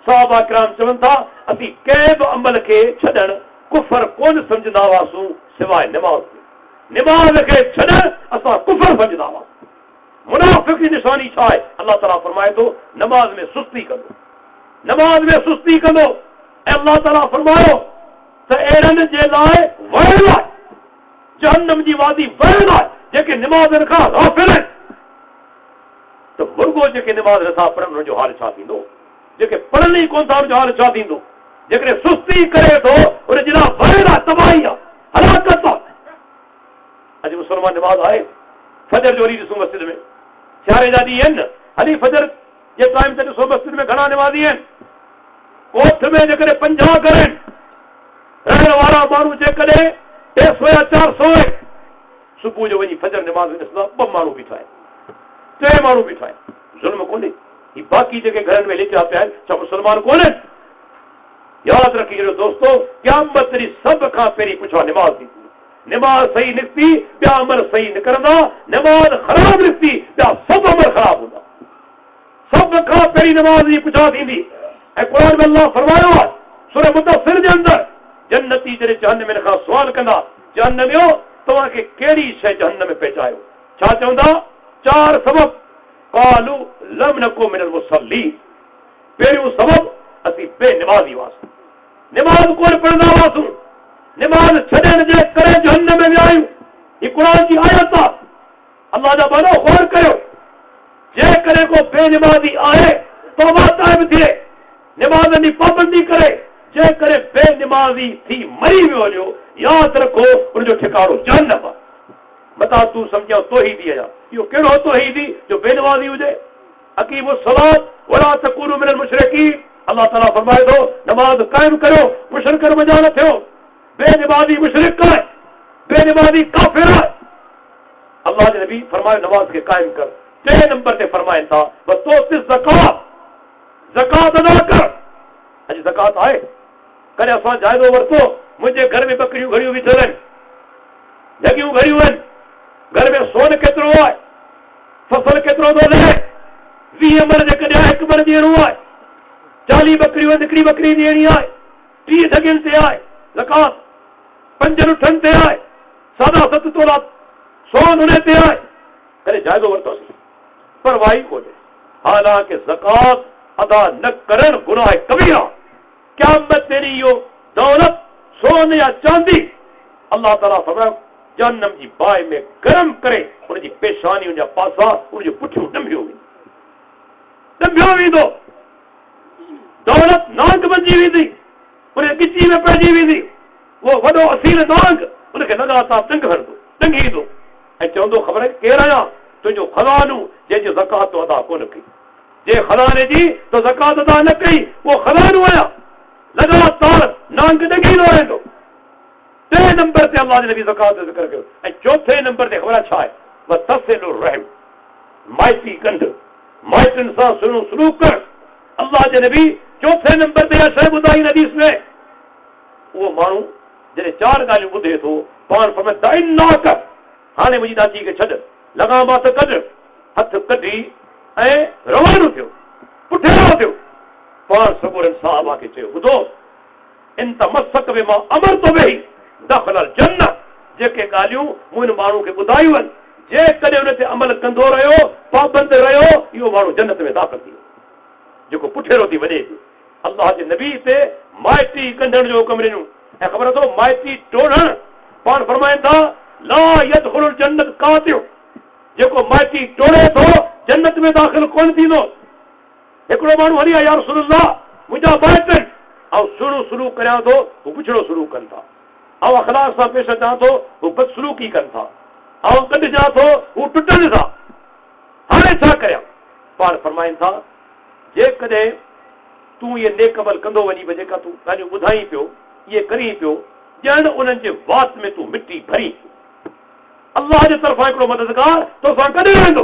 सहाबा किराम चवनि था असीं कंहिं बि अमल खे छॾण कुफर कोन सम्झंदा हुआसीं सवाइ निमाज़ खे छॾण असां कुफर सम्झंदा हुआसीं मुनाफ़िक़ जी निशानी छा आहे अल्लाह ताला फरमाए थो नमाज़ में सुस्ती कंदो ऐं अल्लाह ताला फरमायो त अहिड़नि जे लाइ वयल आहे जहन्नम जी वादी वयल आहे जेके निमाज़नि खां गाफ़िल आहिनि त मुर्गो जेके निमाज़ नथा पढ़नि हुननि जो हाल छा थींदो जेके पढ़नि ई कोन था हुननि जो हाल छा थींदो जेकॾहिं सुस्ती करे थो हुन जे लाइ वयल आहे तबाही आहे हलाकत आहे। अॼु मुस्लमान निमाज़ आहे फजर जो वरी ॾिसूं मस्जिद में सियारे जा ॾींहं आहिनि हली फजर जे टाइम ते ॾिसो मस्जिद में घणा निमाज़ी आहिनि कोठ में जेकॾहिं 50 घर आहिनि रहण वारा माण्हू जेकॾहिं 300 या 400 आहिनि सुबुह जो वञी फजर निमाज़ ॾिसंदा 2 माण्हू बीठा आहिनि 3 माण्हू बीठा आहिनि ज़ुल्म कोन्हे ही बाक़ी जेके घरनि में लिखिया पिया आहिनि छा मुस्लमान कोन्हनि यादि रखी छॾियो दोस्तो क़यामत ॾींहुं सभ खां पहिरीं पुछा निमाज़ थी निमाज़ सही निकिती ॿिया अमल सही निकिरंदा निमाज़ ख़राब निकिती ॿिया सभु अमल ख़राब हूंदा सभ खां पहिरीं निमाज़ जी पुछा थींदी ऐं क़ुरान में अल्लाह फरमायो आहे सूरह मुदस्सिर जे अंदरि जन्नती जॾहिं जहन्नम खां सुवाल कंदा जहन्नमियो तव्हांखे कहिड़ी शइ जहन्नम में पहुचायो छा चवंदा 4 सबब क़ालू लम नकु मिनल मुसल्लीन पहिरियों सबब असीं बेनिमाज़ी हुआसीं निमाज़ कोन पढ़ंदा हुआसीं निमाज़ छॾण जे करे जहन्नम में विया आहियूं ही क़ुरान जी आयत आहे अल्लाह जा बानो गौर कयो जेकॾहिं को बेनिमाज़ी आहे तौबा ताइब थिए निमाज़ जी पाबंदी करे जेकॾहिं बेनिमाज़ी थी मरी वियो वञो यादि रखो उनजो ठिकाणो जहन्नम आहे मता तूं सम्झो तौहीदी आहियां इहो कहिड़ो तौहीदी जो बेनिमाज़ी हुजे अकीमु सलात वला तकूनु मिनल मुशरिकीन अल्लाह ताला फरमाए थो नमाज़ क़ाइमु करियो मुशरिकनि वञा न थियो बेनिमाज़ी मुशरिक आहे बेनिमाज़ी काफ़िर आहे अल्लाह जे नबी फरमाए नमाज़ खे क़ाइमु कर 3 नंबर ते फरमाइनि था वतोति ज़कात अदा कर अॼु ज़कात आहे कॾहिं असां जाइज़ो वरितो मुंहिंजे घर में बकरियूं घड़ियूं बीठल आहिनि जॻियूं घड़ियूं आहिनि घर में सोन केतिरो आहे फसल केतिरो थो लहे 20 मन जेकॾहिं 1 मन ॾियणो आहे 40 बकरियूं हिकिड़ी बकरी ॾियणी आहे 30 ढॻियुनि ते आहे ज़कात 5 ॾुठनि ते आहे 7.5 तोला सोन हुन ते आहे कॾहिं जाइज़ो वरितोसीं परवाही कोन्हे हालांकि ज़कात अदा न करण गुनाह कबीरा क़यामत तेरी इहो दौलत सोन या चांदी अल्लाह ताला फरमायो जहन्नम जी बाहि में गरम करे उनजी पेशानी उनजा पासा उनजो पुठियूं ॾंभियो वेंदो दौलत नांग बणिजी वेंदी उन गिची में पइजी वेंदी उहो वॾो असील नांग उनखे लगातार ॾंगींदो ऐं चवंदो ख़बर केरु आहियां तुंहिंजो ख़ज़ानो जंहिंजो ज़कात तो अदा कोन कई जे ख़ज़ाने जी तो ज़कात अदा न कई उहो ख़ज़ानो आहियां लगातार नांग ॾंगींदो रहंदो टे नंबर ते अल्लाह जे नबी ज़कात जो ज़िक्र कयो ऐं चौथे नंबर ते ख़बर छा आहे वतसिलुर रहम माइटी कंड माइटनि सां सुहिणो सलूक कर अल्लाह जे नबी चौथे नंबर ते शइ ॿुधाई हदीस में उहो माण्हू जॾहिं चार ॻाल्हियूं ॿुधे थो पाण फरमाए इन्नाक हाणे मुंहिंजी दाची खे छॾ लॻामात कढ हथ कढी ऐं रवानो थियो पुठियां थियो पाण सगोरनि साहबा खे चयो ॿुधो इन त मसक में मां अमर थो वेही दख़ल जन्नत जेके ॻाल्हियूं मूं हिन माण्हू खे ॿुधायूं आहिनि जेकॾहिं हुन ते अमल कंदो रहियो पाबंद रहियो इहो माण्हू जन्नत में दाख़िल थी वियो जेको पुठेरो थी वञे अल्लाह जे नबी ते माइटी कढण जो हुकुम ॾिनो ऐं ख़बर अथव माइटी टोड़ण पाण फरमाइनि था ला यदखुलुल जन्नत कातिउ जेको माइटी टोड़े थो जन्नत में दाख़िल कोन थींदो हिकिड़ो माण्हू हली आया रसूलुल्लाह मुंहिंजा माइट ऐं सुहिणो सलूक करियां थो हू पुछड़ो सलूक कनि था ऐं अख़लाक़ सां पेश अचां थो हू बदसलूकी कनि था ऐं गॾिजां थो हू टुटनि था हाणे छा करियां पाण फरमाइनि था जेकॾहिं तूं इहे नेक अमल कंदो वञी बि जेका तूं ॻाल्हियूं ॿुधाई पियो इहे करी पियो ॼण उन्हनि जे वात में तूं मिटी भरी अल्लाह जे तरफ़ां हिकिड़ो मददगार तोसां कॾहिं रहंदो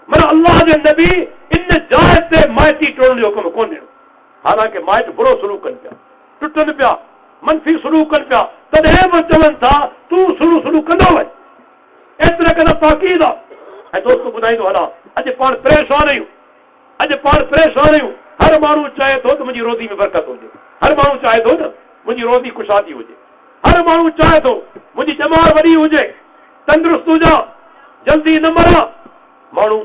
माना अल्लाह जे नबी इन जाइ ते माइटी टोड़ण जो हुकुम कोन ॾिनो हालांकि माइट बुरो सलूक कनि पिया टुटनि पिया मनफ़ी सलूक कनि पिया तॾहिं बि चवनि था तूं सुहिणो सलूक कंदो वञ एतिरे क़दुरु ताक़ीद आहे ऐं दोस्त ॿुधाईंदो हलां अॼु पाण परेशान आहियूं हर माण्हू चाहे थो त मुंहिंजी रोज़ी में बरकत हुजे हर माण्हू चाहे थो न मुंहिंजी रोज़ी कुशादी हुजे हर माण्हू चाहे थो मुंहिंजी ॼमार वॾी हुजे तंदुरुस्त हुजां जल्दी न मरां माण्हू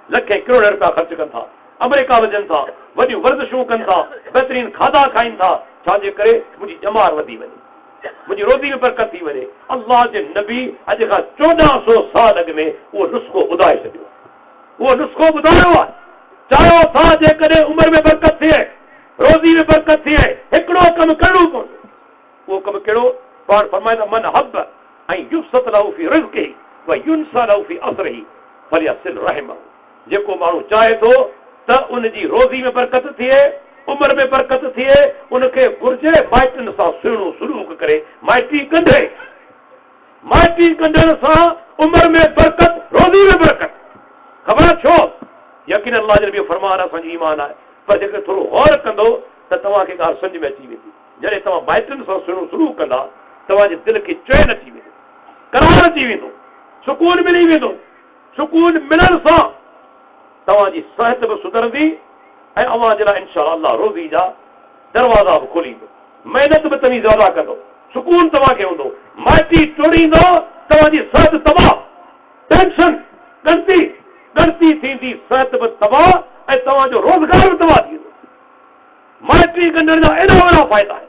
लखे करोड़ रुपया ख़र्च कनि था अमेरिका वञनि था वॾियूं वर्ज़िशूं कनि था बहितरीन खाधा खाइनि था छाजे करे मुंहिंजी ॼमार वधी वञे मुंहिंजी रोज़ी में बरकत थी वञे अल्लाह जे नबी अॼु खां 1400 साल अॻु में उहो नुस्ख़ो ॿुधाए छॾियो उहो नुस्ख़ो ॿुधायो आहे चाहियो था जेकॾहिं उमिरि में बरकत थिए रोज़ी में बरकत थिए हिकिड़ो कमु करिणो पवंदो उहो कमु कहिड़ो पाण फरमाईंदा मन हब ऐं युफ़्सत लहू फी रिज़्क़िही व युनसा लहू फी असरिही फलियसिल रहमहू जेको माण्हू चाहे थो त उनजी रोज़ी में बरकत थिए उमिरि में बरकत थिए उनखे घुर्जे माइटनि सां सुहिणो सलूक करे माइटी कंढण सां उमिरि में बरकत रोज़ी में बरकत ख़बर छो यकीन अल्लाह जे नबी फरमान असांजी ईमान आहे पर जेकर थोरो गौर कंदो त तव्हांखे ॻाल्हि सम्झ में अची वेंदी जॾहिं तव्हां माइटनि सां सुहिणो सलूक कंदा तव्हांजे दिलि खे चैन अची वेंदो करार अची वेंदो सुकून मिली वेंदो सुकून मिलण सां तव्हांजी सिहत बि सुधरंदी ऐं अव्हां जे लाइ इंशा अल्लाह रोज़ी जा दरवाज़ा बि खोलींदो महिनत बि तव्हीं ज़्यादा कंदो सुकून तव्हांखे हूंदो माइटी टोड़ींदो तव्हांजी सिहत तबाह टेंशन गणती थींदी सिहत बि तबाह ऐं तव्हांजो रोज़गार बि तबाह थी वेंदो माइटी कढण जा एॾा वॾा फ़ाइदा आहिनि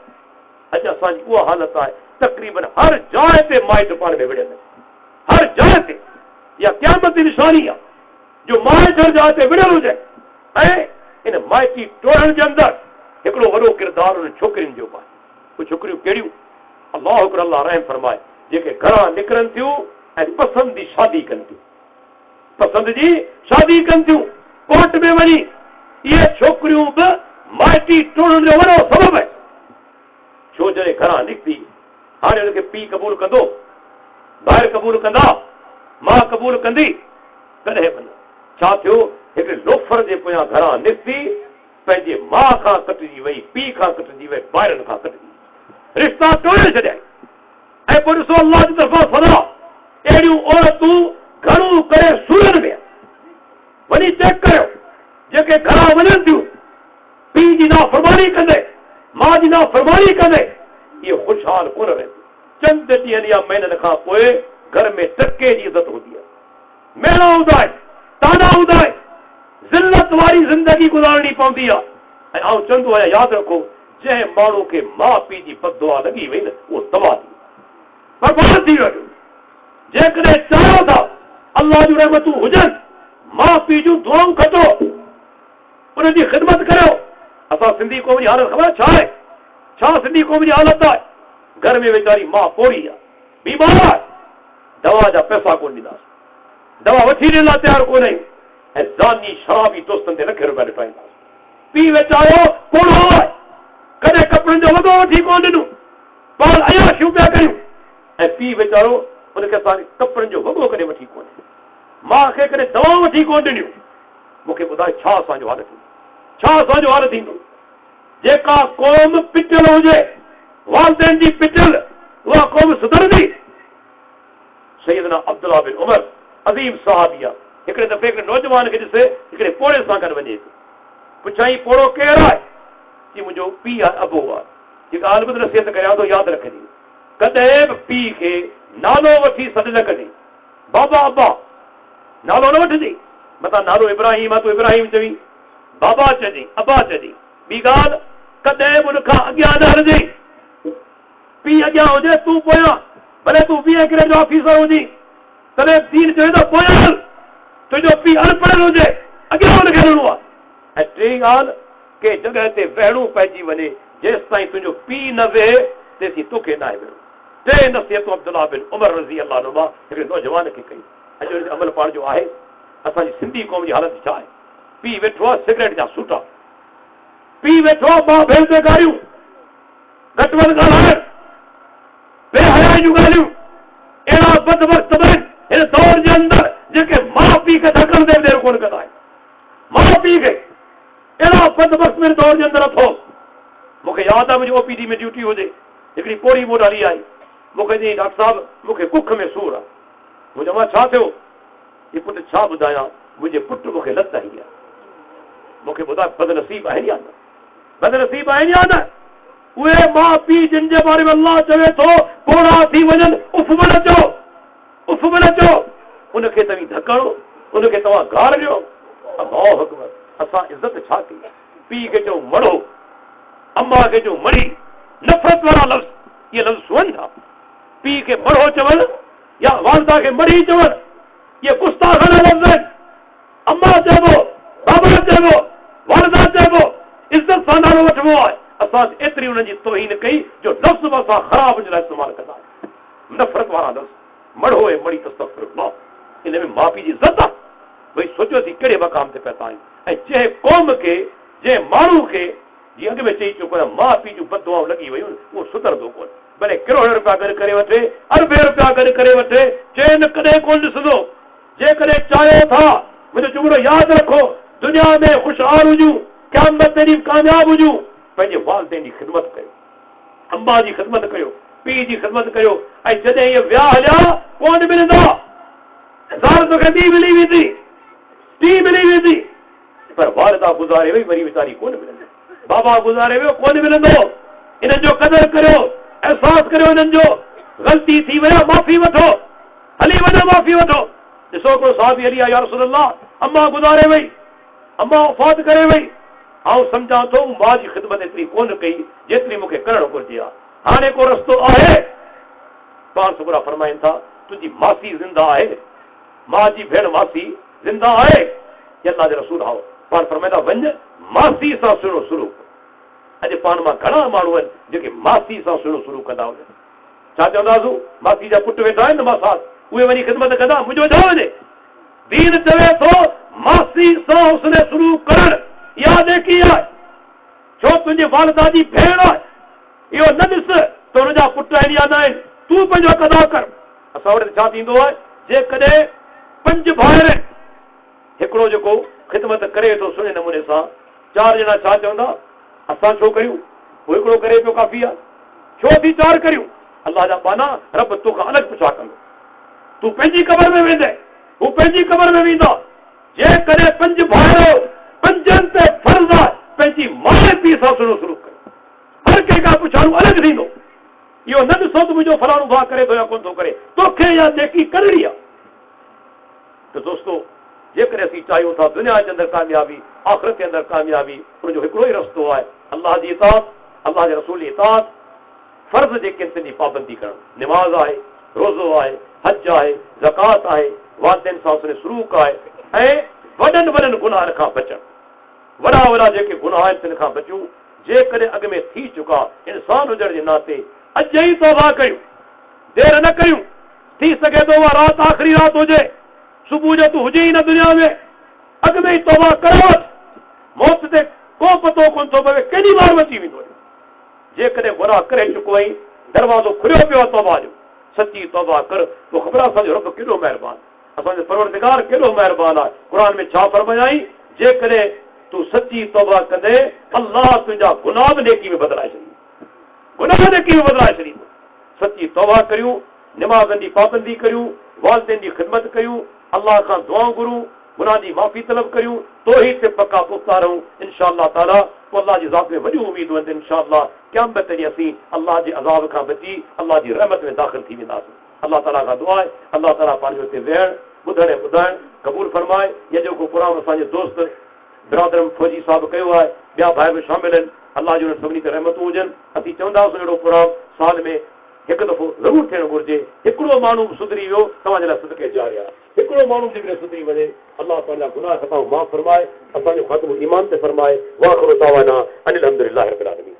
अॼु असांजी उहा हालत आहे तक़रीबन हर जाइ ते माइट पाण में विढ़नि हर जाइ ते इहा क़यामत जी निशानी आहे जो माइट हर जाइ ते विढ़ियल हुजे ऐं इन माइटी टोड़ण जे अंदरि हिकिड़ो वॾो किरदारु उन छोकिरियुनि जो आहे उहे छोकिरियूं कहिड़ियूं अल्लाह अकबर अल्लाह रहम फरमाए जेके घरां निकिरनि थियूं ऐं पसंदि जी शादी कनि थियूं कोर्ट में वञी इहे छोकिरियूं बि माइटी टोड़ण जो वॾो सबबु आहे छो जॾहिं घरां निकिती हाणे हुनखे पीउ क़बूल कंदो ॿाहिरि क़बूल कंदा मां क़बूल कंदी कॾहिं बि न छा थियो हिकिड़े लोफर जे पोयां घरां निकिती पंहिंजे माउ खां कटिजी वई पीउ खां कटिजी वई ॿाहिरनि खां कटिजी रिश्ता टोड़े छॾिया ऐं पोइ ॾिसो अल्लाह जी तरफ़ां सदा अहिड़ियूं औरतूं घणो करे सूरनि में वञी चेक करियो जेके घरां वञनि थियूं पीउ जी नाफ़रमानी कंदे माउ जी नाफ़रमानी कंदे इहे ख़ुशहाल कोन रहंदियूं चंद ॾींहंनि या महीननि खां पोइ घर में टके जी इज़त हूंदी आहे मेला हूंदा आहिनि ताना हूंदा आहिनि ज़िल्लत वारी ज़िंदगी गुज़ारणी पवंदी आहे ऐं आउं चवंदो आहियां यादि रखो जंहिं माण्हू खे माउ पीउ जी बददुआ लॻी वई न उहो तबाह थी बर्बाद थी वियो जेकॾहिं चाहियो था अल्लाह जूं रहमतूं हुजनि माउ पीउ जूं दुआऊं खटो उनजी ख़िदमत करियो असां सिंधी क़ौम जी हालत ख़बर छा आहे छा सिंधी क़ौम जी हालत आहे घर में वीचारी माउ पोड़ी आहे बीमार आहे दवा जा पैसा कोन ॾींदासीं दवा वठी ॾियण लाइ तयारु कोन आहियूं ऐं ज़ानी शराबी दोस्तनि ते लखे रुपया ॾिठाईंदासीं पीउ वीचारो कोन आहे कॾहिं कपिड़नि जो वॻो वठी कोन ॾिनो पाण अयाशियूं पिया कयूं ऐं पीउ वीचारो उनखे असांखे कपिड़नि जो वॻो करे वठी कोन्हे, मां खे कॾहिं दवा वठी कोन ॾिनियूं। मूंखे ॿुधाए छा असांजो हाल थींदो, छा असांजो हाल थींदो? जेका क़ौम पिटियल हुजे, वालदेन जी पिटियल, उहा क़ौम सुधरंदी? सैयदना अब्दुल्लाह बिन उमर अज़ीम सहाबी आहे। हिकिड़े दफ़े हिकिड़े नौजवान खे ॾिसे हिकिड़े पोड़े सां गॾु वञे थो, पुछाई पोड़ो केरु आहे? चई मुंहिंजो पीउ आहे, अबो आहे। जेका ॻाल्हि ॿुध नसीहत करियां थो यादि रखंदी, कॾहिं बि पीउ खे नालो वठी सॾु न कजे। बाबा अब्बा नालो न वठिजे, मथां नालो इब्राहिम आहे तूं इब्राहिम चवी, बाबा चइजे, अब्बा चइजे। ॿी ॻाल्हि, कॾहिं बि उनखां अॻियां न हलिजे। पीउ अॻियां हुजे तूं पोयां, भले तूं 20 ग्रेड जो ऑफिसर हुजी, तॾहिं दीन चवे थो पोयां हल। तुंहिंजो पीउ अनपढ़ियल हुजे, अॻियां हुनखे हलणो आहे। ऐं टी ॻाल्हि, के जॻह ते वेहणो पइजी वञे, जेसि ताईं तुंहिंजो पीउ न वेहे तेसीं तोखे न आहे वेहणो। टे नसीहतूं अब्दुल्लाह बिन उमर रज़ी अल्लाह अन्हु हिकिड़े नौजवान खे कई। अॼु हुन अमल पाण जो आहे। असांजी सिंधी क़ौम जी हालत छा आहे? पीउ वेठो आहे सिगरेट जा सूटा, पीउ वेठो आहे मां भेण ते ॻाल्हियूं, घटि वधि ॻाल्हाइण, बेहयाई जूं ॻाल्हियूं। अहिड़ा बदबख़्त आहिनि हिन दौर जे अंदरि जेके माउ पीउ खे ढकण ते देर कोन कंदा आहिनि। माउ पीउ खे अहिड़ा बदबख़्त में दौर जे अंदरि अथो। मूंखे यादि आहे मुंहिंजी ओपीडी में ड्यूटी हुजे, हिकिड़ी पोड़ी मोड हली आई, मूंखे चई डॉक्टर साहिबु मूंखे कुख में सूरु आहे। मुंहिंजो मां छा थियो? ही पुटु छा ॿुधायां, मुंहिंजे पुटु मूंखे लत आई आहे। मूंखे ॿुधाए बदनसीब आहिनि या न, बदनसीब आहिनि या न? उहे माउ पीउ जिन जे बारे में अल्लाह चवे थो पोड़ा थी वञनि, उफ़ बि न चओ, उफ़ बि न चओ, उनखे तव्हीं धकणो, उनखे तव्हां गारियो। अल्लाहु अकबर, असां इज़त छा कई? पीउ खे चऊं मड़ो, अम्मा खे चऊं मड़ी, नफ़रत वारा लफ़्ज़, इहे लफ़्ज़ सुहनि था। पीउ खे मड़ो चवनि या वालदा खे मड़ी चवनि, इहे गुस्ताखाना लफ़्ज़ आहिनि। अम्मा चइबो, बाबा चइबो, वालदा चइबो, इज़त सां नालो वठिबो आहे। असां एतिरी हुननि जी तौहीन कई जो लफ़्ज़ बि असां ख़राब जे लाइ इस्तेमालु कंदा आहियूं। नफ़रत वारा लफ़्ज़, मड़ो ऐं मड़ी तस्तग़फिरुल्लाह, इन में माउ पीउ जी इज़त आहे। भई सोचियोसीं कहिड़े मक़ाम ते पहुता आहियूं। ऐं जंहिं क़ौम खे, जंहिं माण्हू खे, जीअं अॻु में चई चुको आहे, माउ पीउ जूं बददुआऊं लॻी वयूं, उहो सुधरंदो कोन। भले करोड़ रुपया गॾु करे वठे, अरबे रुपया गॾु करे वठे, चैन कॾहिं कोन ॾिसंदो। जेकॾहिं चाहियो था मुंहिंजो जुमिलो यादि रखो, दुनिया में ख़ुशहाल हुजूं, क़यामत ते ॾींहुं कामयाब हुजूं, पंहिंजे वालिदैन जी ख़िदमत कयो, अम्मा जी ख़िदमत कयो, पीउ जी ख़िदमत कयो। ऐं जॾहिं इहे विया हलिया कोन मिलंदा, ज़ाल तोखे ॿी मिली वेंदी, टी मिली वेंदी, पर वालिदा गुज़ारे वई, वरी वीचारी कोन मिलंदी। बाबा गुज़ारे वियो, कोन मिलंदो। इन्हनि जो क़दर करियो, अहसास करियो इन्हनि जो। ग़लती थी वया, माफ़ी वठो, हली वञो, माफ़ी वठो। ॾिसो हिकिड़ो साहबी हली आया, या रसूल अल्लाह, अम्मा गुज़ारे वई, अम्मा वफ़ात करे वई, आउं सम्झां थो मां जी ख़िदमत एतिरी कोन कई जेतिरी मूंखे करणु घुरिजे आहे। हाणे को रस्तो आहे? पाण सुबुरा फरमाइनि था तुंहिंजी मासी ज़िंदा आहे, मां जी भेण मासी ज़िंदा आहे। अल्लाह जे रसूल आओ, पाण फरमाईंदा वञ मासी सां सुहिणो शुरू कर। अॼु पाण मां घणा माण्हू आहिनि जेके मासी सां सुहिणो शुरू कंदा हुजनि। छा चवंदासीं? मासी जा पुट वेठा आहिनि न मां, उहे वञी ख़िदमत कंदा, मुंहिंजो छा वञे? दीन चवे थो मासी सां उसने शुरू करणु, इहा नेकी आहे। छो तुंहिंजी वालिदा जी भेण आहे, इहो न ॾिस त हुनजा पुट आहिनि या न आहिनि, तूं पंहिंजो हक़ अदा कर। असां वटि छा थींदो आहे, जेकॾहिं 5 भाउर आहिनि, हिकिड़ो जेको ख़िदमत करे थो सुहिणे नमूने सां, 4 ॼणा छा चवंदा असां छो करियूं, हू हिकिड़ो करे पियो काफ़ी आहे, छो थी 4 करियूं? अलाह जा बाना रब तोखां अलॻि पुछा कंदो, तूं पंहिंजी क़बर में वेंदे, हू पंहिंजी क़बर में वेंदा। जेकॾहिं 5 भाउर, 5 ते फर्ज़ आहे पंहिंजी माउ पीउ सां सुहिणो शुरू कर। हर कंहिंखां पुछाणो अलॻि थींदो। इहो न ॾिसो त मुंहिंजो फलाणो भाउ करे थो या कोन थो करे, तोखे इहा नेकी करणी आहे। त दोस्तो, जेकॾहिं असीं चाहियूं था दुनिया जे अंदरि कामयाबी, आख़िरत जे अंदरि कामयाबी, उनजो हिकिड़ो ई रस्तो आहे अल्लाह जी इताअत, अल्लाह जे रसूल जी इताअत। फर्ज़ जेके आहिनि पाबंदी करणु, निमाज़ आहे, रोज़ो आहे, हज आहे, ज़कात आहे, वालिदैन सां उसने सलूक आहे, ऐं वॾनि वॾनि गुनाहनि खां बचणु। वॾा वॾा जेके गुनाह आहिनि तिन खां बचूं। जेकॾहिं अॻु में थी चुका इंसान हुजण जे नाते अॼु ई तौबा कयूं, देरि न कयूं। थी सघे थो उहा राति आख़िरी राति हुजे, सुबुह जो तूं हुजे ई न दुनिया में, अॻु में ई तौबा करे वठि। मौत ते को पतो कोन थो पवे केॾी महिल अची वेंदो। जेकॾहिं गुनाह करे चुको आहीं, दरवाज़ो खुलियो पियो आहे तौबा जो, सच्ची तौबा कर। तो ख़बर असांजो रब केॾो महिरबान, असांजो परवरदिगार केॾो महिरबान आहे। क़ुर में छा फरमायाई, जेकॾहिं तूं सच्ची तौबा कंदे अल्लाह तुंहिंजा गुनाह बि नेकी में बदिलाए छॾींदो, गुनाह नेकी में बदिलाए छॾींदो। सच्ची तौबा करियूं, निमाज़नि जी पाबंदी करियूं, वालिदैन जी ख़िदमत करियूं, अल्लाह खां दुआऊं घुरूं, गुनाह जी माफ़ी तलब करियूं, तौहीद ते पका पुख्ता रहूं। इंशा अल्लाह ताला पोइ अल्लाह जी ज़ात में वॾियूं उम्मीदूं आहिनि। इंशा अल्लाह क़यामत ॾींहुं असीं अल्लाह जे अज़ाब खां बची अल्लाह जी रहमत में दाख़िल थी वेंदासीं। अल्लाह ताला खां दुआ आहे अल्लाह ताला पंहिंजो हिते वेहण ॿुधण ऐं ॿुधाइण क़बूल फरमाए। इहो जेको क़ुर असांजे दोस्त बिरादर फौजी साहब कयो आहे, ॿिया भाई बि शामिल आहिनि, अल्लाह जो सभिनी ते रहमतूं हुजनि। असीं चवंदासीं अहिड़ो क़ुर साल में हिकु दफ़ो ज़रूरु थियणु घुरिजे। हिकिड़ो माण्हू बि सुधरी वियो तव्हांजे लाइ सदके जारिया, हिकिड़ो माण्हू जेकॾहिं सुधरी वञे अल्लाह पंहिंजा गुनाह असां माफ़ फरमाए, असांजो ख़ात्मो ईमान ते फरमाए। वाखिरु दावाना अनिल हम्दुलिल्लाहि रब्बिल आलमीन।